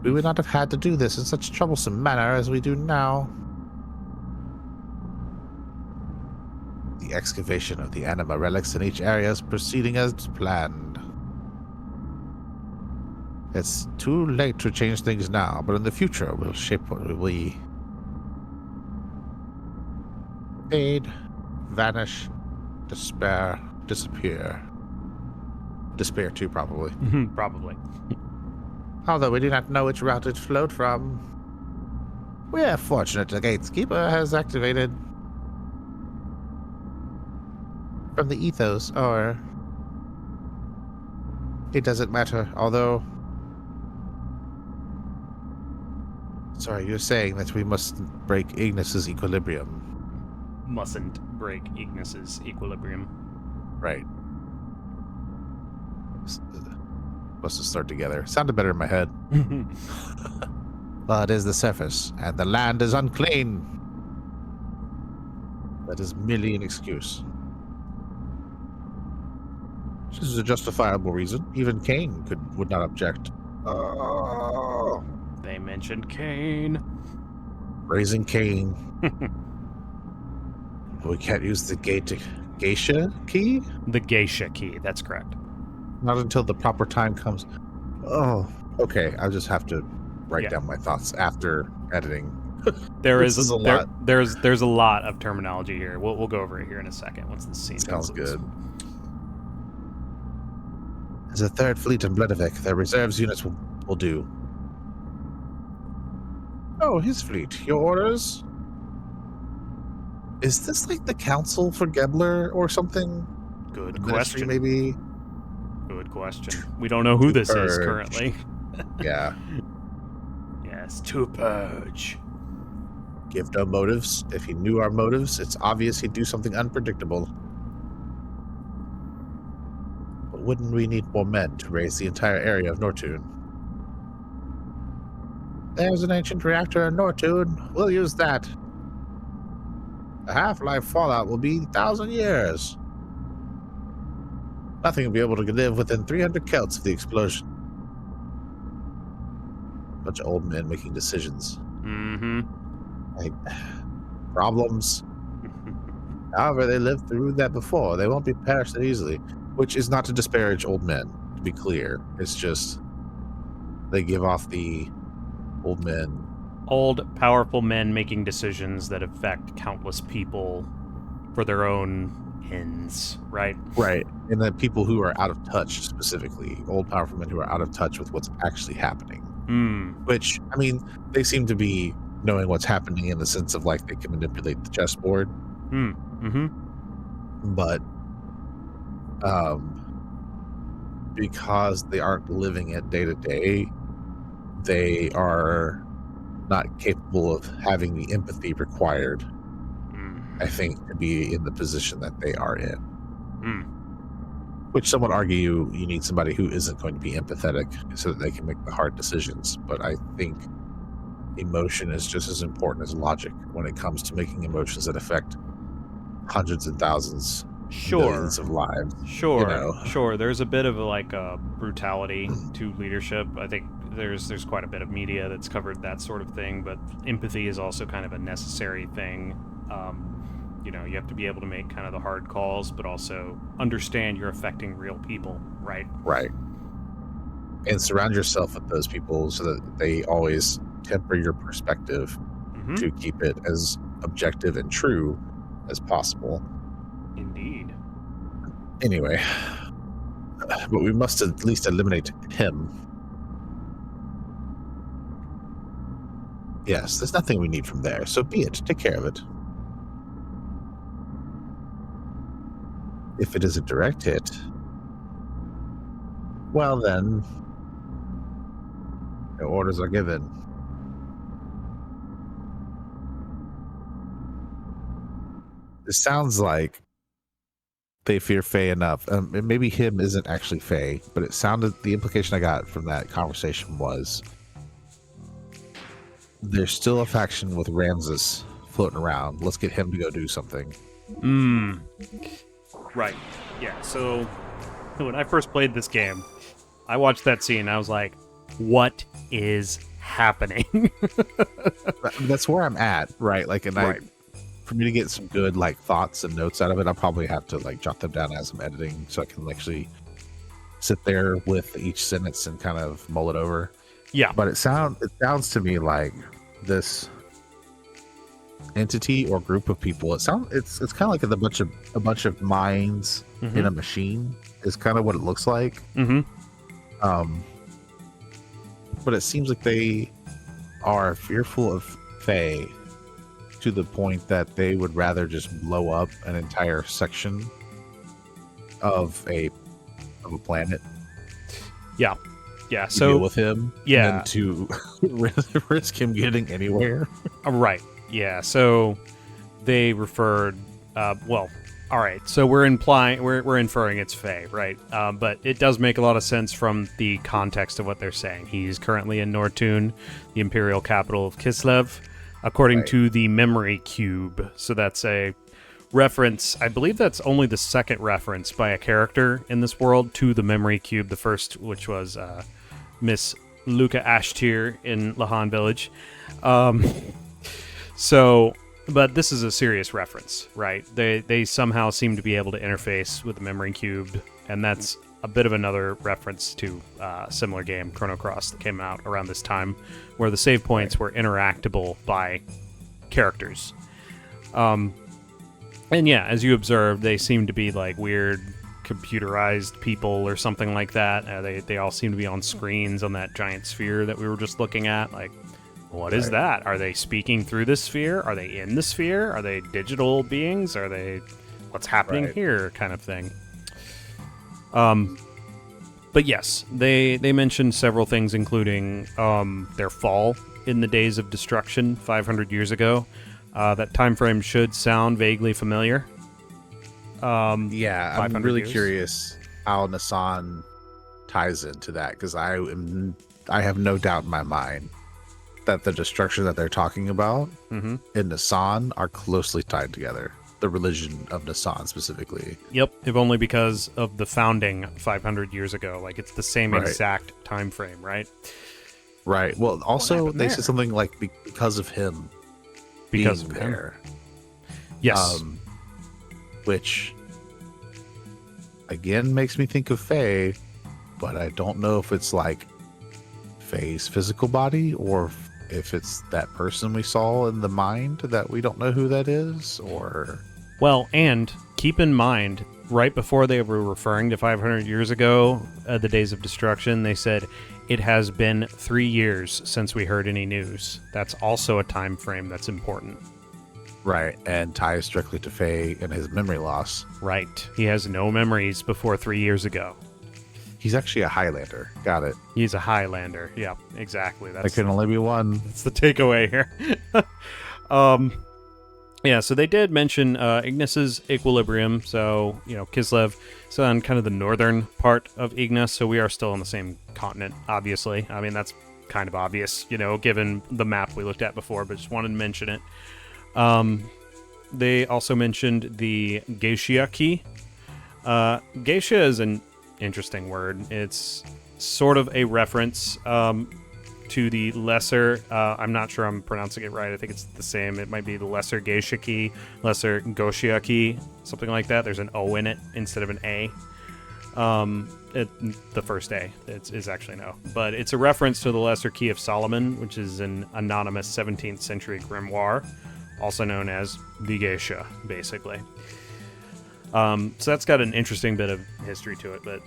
We would not have had to do this in such a troublesome manner as we do now. The excavation of the anima relics in each area is proceeding as planned. It's too late to change things now, but in the future we'll shape what we fade, vanish, despair, disappear. Despair too, probably. Probably. Although we do not know which route it flowed from. We are fortunate the Gateskeeper has activated from the ethos, or it doesn't matter, although... Sorry, you're saying that we mustn't break Ignis's equilibrium. Mustn't break Ignis's equilibrium. Right. Must have started together. Sounded better in my head. Blood is the surface, and the land is unclean. That is merely an excuse. This is a justifiable reason. Even Cain would not object. Oh, They mentioned Cain. raising Cain. We can't use the geisha key? The geisha key, that's correct. Not until the proper time comes. Oh, okay. I'll just have to write down my thoughts after editing. There's a lot. There's a lot of terminology here. We'll go over it here in a second once the scene Sounds concludes. good. There's a third fleet in Bledavik. Their reserves units will do. Oh, his fleet. Your orders? Is this like the Council for Gebler or something? Good The question. Ministry, maybe? Good question. We don't know who this is Purge. currently. Yeah. Yes, to purge. Give no motives. If he knew our motives, it's obvious he'd do something unpredictable. But wouldn't we need more men to raise the entire area of Nortune? There's an ancient reactor in Nortune. We'll use that. The half-life fallout will be 1,000 years. Nothing will be able to live within 300 Celts of the explosion. Bunch of old men making decisions. Mm-hmm. Like, problems. However, they lived through that before. They won't be perished that easily. Which is not to disparage old men, to be clear. It's just they give off the old men. Old, powerful men making decisions that affect countless people for their own ends, right? Right. And the people who are out of touch, specifically. Old, powerful men who are out of touch with what's actually happening. Which, I mean, they seem to be knowing what's happening in the sense of, like, they can manipulate the chessboard. Mm-hmm. But because they aren't living it day to day, they are not capable of having the empathy required, I think, to be in the position that they are in. Which some would argue you need somebody who isn't going to be empathetic so that they can make the hard decisions. But I think emotion is just as important as logic when it comes to making emotions that affect hundreds and thousands, millions of lives. Sure. There's a bit of a brutality to leadership. I think there's quite a bit of media that's covered that sort of thing, but empathy is also kind of a necessary thing. You have to be able to make kind of the hard calls, but also understand you're affecting real people, right? Right. And surround yourself with those people so that they always temper your perspective to keep it as objective and true as possible. Indeed. Anyway, but we must at least eliminate him. Yes, there's nothing we need from there, so be it. Take care of it. If it is a direct hit, well then, no orders are given. It sounds like they fear Faye enough. And maybe him isn't actually Faye, but it sounded, the implication I got from that conversation was there's still a faction with Ramses floating around. Let's get him to go do something. Right. Yeah, so when I first played this game, I watched that scene and I was like, what is happening? That's where I'm at, right? Like, and right. For me to get some good thoughts and notes out of it, I'll probably have to jot them down as I'm editing so I can actually sit there with each sentence and kind of mull it over. Yeah. But it sounds to me like this entity or group of people, it's kind of like a bunch of minds in a machine is kind of what it looks like. But it seems like they are fearful of Faye to the point that they would rather just blow up an entire section of a planet. Yeah. So deal with him. Yeah. And to risk him getting anywhere. Right. Yeah. So they referred. Our All right, so we're inferring it's Fae, right? But it does make a lot of sense from the context of what they're saying. He's currently in Nortune, the imperial capital of Kislev, according to the memory cube. So that's a reference. I believe that's only the second reference by a character in this world to the memory cube. The first, which was Miss Luca Ashtier in Lahan Village. But this is a serious reference, right? They somehow seem to be able to interface with the memory cube, and that's a bit of another reference to a similar game, Chrono Cross, that came out around this time, where the save points were interactable by characters. And yeah, as you observed, they seem to be like weird computerized people or something like that. They all seem to be on screens on that giant sphere that we were just looking at, like, what is that? Are they speaking through the sphere? Are they in the sphere? Are they digital beings? Are they... What's happening here? Kind of thing. But yes, they mentioned several things, including their fall in the days of destruction 500 years ago. That time frame should sound vaguely familiar. I'm really years. curious how Nasan ties into that, because I have no doubt in my mind that the destruction that they're talking about in Nasan are closely tied together. The religion of Nasan specifically. Yep, if only because of the founding 500 years ago. Like, it's the same exact time frame, right? Right. Well, also, they said something like because of him being there. Yes. Which, again, makes me think of Faye, but I don't know if it's like Faye's physical body or if it's that person we saw in the mind that we don't know who that is, or... Well, and keep in mind, right before they were referring to 500 years ago, the days of destruction, they said, it has been 3 years since we heard any news. That's also a time frame that's important. Right, and ties directly to Faye and his memory loss. Right. He has no memories before 3 years ago. He's actually a Highlander. Got it. He's a Highlander. Yeah, exactly. There can only be one. That's the takeaway here. Yeah, so they did mention Ignis's equilibrium. So, Kislev is on kind of the northern part of Ignis, so we are still on the same continent, obviously. I mean, that's kind of obvious, given the map we looked at before, but just wanted to mention it. They also mentioned the Geisha key. Geisha is an interesting word. It's sort of a reference to the lesser, I'm not sure I'm pronouncing it right. I think it's the same. It might be the lesser Geisha key, lesser Goshia key, something like that. There's an O in it instead of an A. The first A is actually no. But it's a reference to the lesser key of Solomon, which is an anonymous 17th century grimoire, also known as the Geisha, basically. So that's got an interesting bit of history to it, but,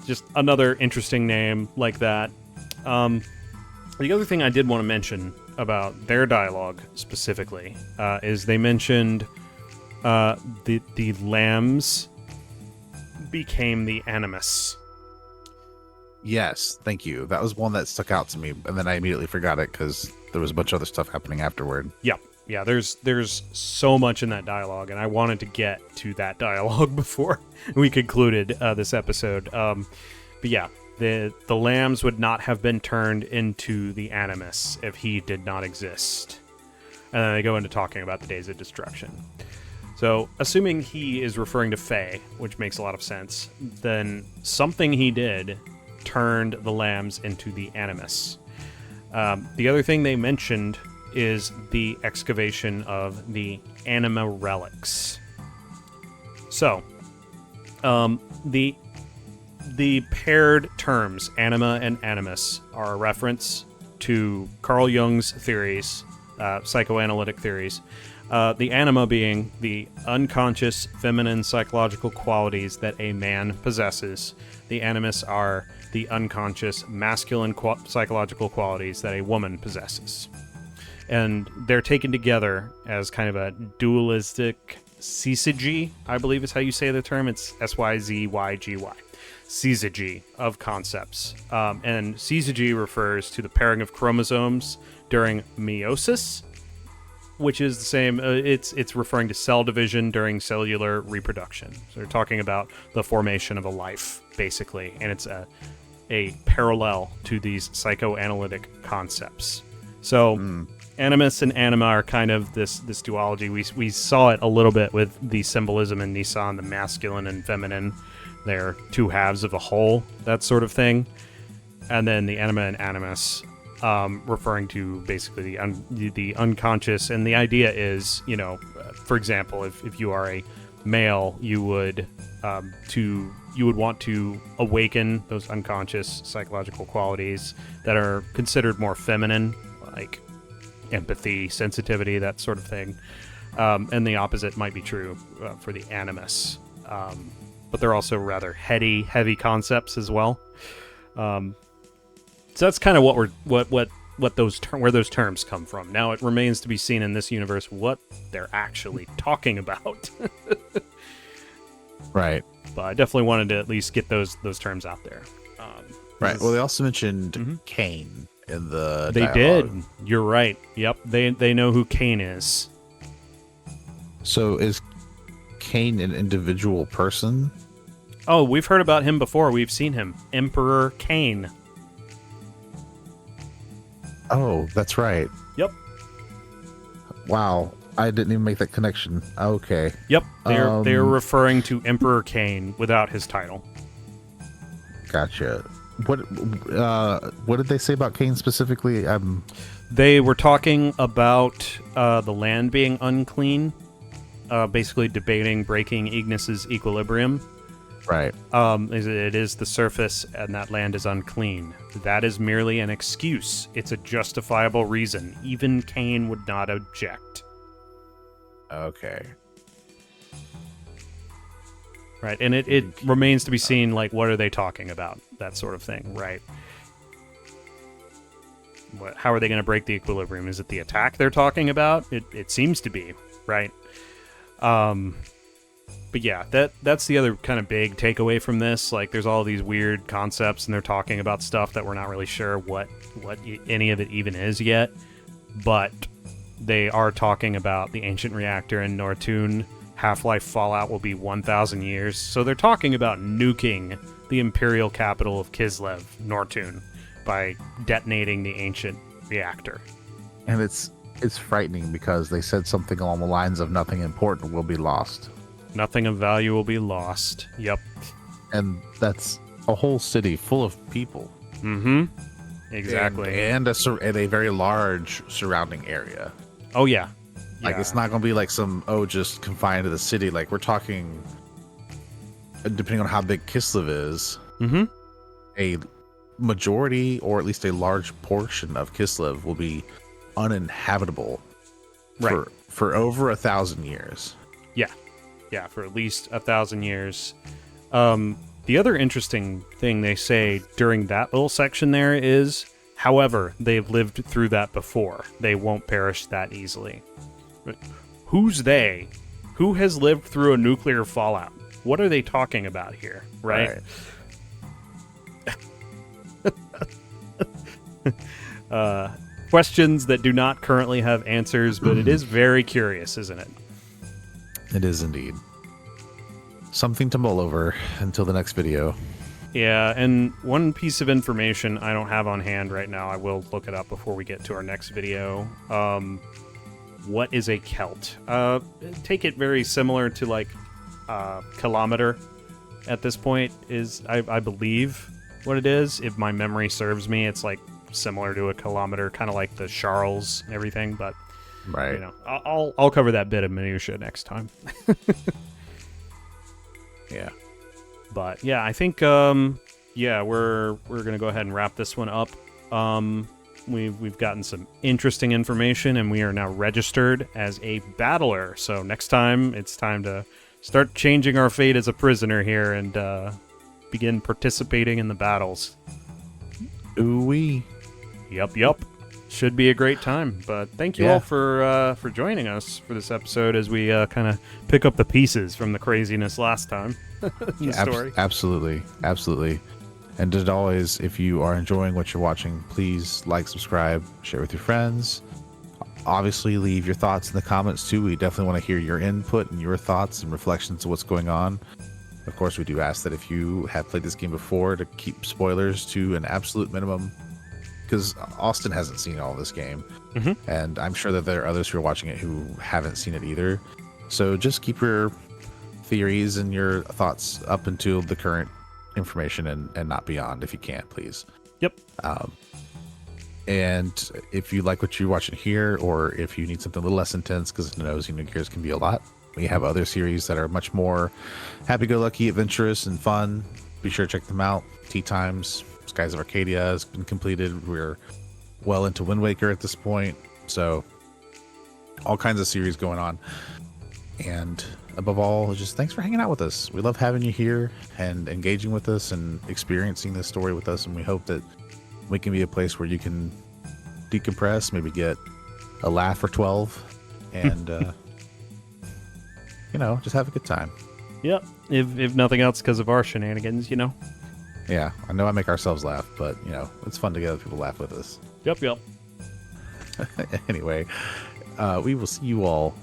just another interesting name like that. The other thing I did want to mention about their dialogue specifically is they mentioned the lambs became the animus. Yes, thank you. That was one that stuck out to me, and then I immediately forgot it because there was a bunch of other stuff happening afterward. Yeah, there's so much in that dialogue, and I wanted to get to that dialogue before we concluded this episode. But yeah, the lambs would not have been turned into the animus if he did not exist. And then they go into talking about the days of destruction. So, assuming he is referring to Faye, which makes a lot of sense, then something he did turned the lambs into the animus. The other thing they mentioned is the excavation of the anima relics. So, the paired terms, anima and animus, are a reference to Carl Jung's theories, psychoanalytic theories. The anima being the unconscious feminine psychological qualities that a man possesses. The animus are the unconscious masculine psychological qualities that a woman possesses. And they're taken together as kind of a dualistic syzygy, I believe is how you say the term. It's S-Y-Z-Y-G-Y. Syzygy of concepts. And syzygy refers to the pairing of chromosomes during meiosis, which is the same. It's referring to cell division during cellular reproduction. So they're talking about the formation of a life, basically, and it's a parallel to these psychoanalytic concepts. So animus and anima are kind of this duology. We saw it a little bit with the symbolism in Nissan, the masculine and feminine. They're two halves of a whole, that sort of thing. And then the anima and animus, referring to basically the unconscious. And the idea is, for example, if you are a male, you would want to awaken those unconscious psychological qualities that are considered more feminine, like empathy, sensitivity, that sort of thing. And the opposite might be true for the animus. But they're also rather heavy concepts as well. So that's kind of where those terms come from. Now it remains to be seen in this universe what they're actually talking about. Right. But I definitely wanted to at least get those terms out there. Right. Well, they also mentioned Cain in the They dialogue. did. You're right. Yep. They know who Cain is. So is Cain an individual person? Oh, we've heard about him before. We've seen him. Emperor Cain. Oh, that's right. Yep. Wow. I didn't even make that connection. Okay. Yep. They're referring to Emperor Cain without his title. Gotcha. What did they say about Cain specifically? They were talking about the land being unclean, basically debating breaking Ignis's equilibrium. Right. It is the surface, and that land is unclean. That is merely an excuse. It's a justifiable reason. Even Cain would not object. Okay. Right, and it remains to be seen, like, what are they talking about? That sort of thing, right? How are they going to break the equilibrium? Is it the attack they're talking about? It seems to be, right? But yeah, that's the other kind of big takeaway from this. Like, there's all these weird concepts, and they're talking about stuff that we're not really sure what any of it even is yet. But they are talking about the ancient reactor in Nortune. Half-life fallout will be 1,000 years. So they're talking about nuking the imperial capital of Kislev, Nortune, by detonating the ancient reactor. And it's frightening because they said something along the lines of nothing important will be lost. Nothing of value will be lost. Yep. And that's a whole city full of people. Mm-hmm. Exactly. And a very large surrounding area. Oh, yeah. Like, it's not going to be like just confined to the city. Like, we're talking, depending on how big Kislev is, a majority, or at least a large portion of Kislev will be uninhabitable for over 1,000 years. Yeah, for at least 1,000 years. The other interesting thing they say during that little section there is, however, they've lived through that before. They won't perish that easily. But who's they? Who has lived through a nuclear fallout? What are they talking about here, right? Questions that do not currently have answers, but it is very curious, isn't it? It is indeed. Something to mull over until the next video. Yeah, and one piece of information I don't have on hand right now, I will look it up before we get to our next video. What is a Celt? Take it very similar to, like, kilometer at this point is, I believe, what it is. If my memory serves me, it's, like, similar to a kilometer, kind of like the Charles and everything, but, right. You know, I'll cover that bit of minutia next time. Yeah. But yeah, I think we're gonna go ahead and wrap this one up. We've gotten some interesting information, and we are now registered as a battler. So next time, it's time to start changing our fate as a prisoner here and begin participating in the battles. Ooh-wee. Yup. Should be a great time. But thank you all for joining us for this episode as we kind of pick up the pieces from the craziness last time in the story. Absolutely. And as always, if you are enjoying what you're watching, please like, subscribe, share with your friends. Obviously, leave your thoughts in the comments too. We definitely want to hear your input and your thoughts and reflections of what's going on. Of course, we do ask that if you have played this game before, to keep spoilers to an absolute minimum, because Austin hasn't seen all this game, and I'm sure that there are others who are watching it who haven't seen it either. So just keep your theories and your thoughts up until the current information and not beyond, if you can, please. Yep. And if you like what you're watching here, or if you need something a little less intense, because I know Xenogears can be a lot, we have other series that are much more happy-go-lucky, adventurous, and fun. Be sure to check them out. Tea Times, Skies of Arcadia has been completed. We're well into Wind Waker at this point. So all kinds of series going on. And above all, just thanks for hanging out with us. We love having you here and engaging with us and experiencing this story with us. And we hope that we can be a place where you can decompress, maybe get a laugh or 12, and just have a good time. Yep. If nothing else, because of our shenanigans, Yeah, I know I make ourselves laugh, but it's fun to get other people laugh with us. Yep. Anyway, we will see you all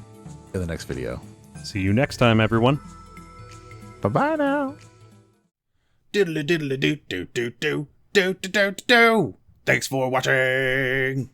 in the next video. See you next time, everyone. Bye-bye now. Diddly diddly do do do do do do do do. Thanks for watching.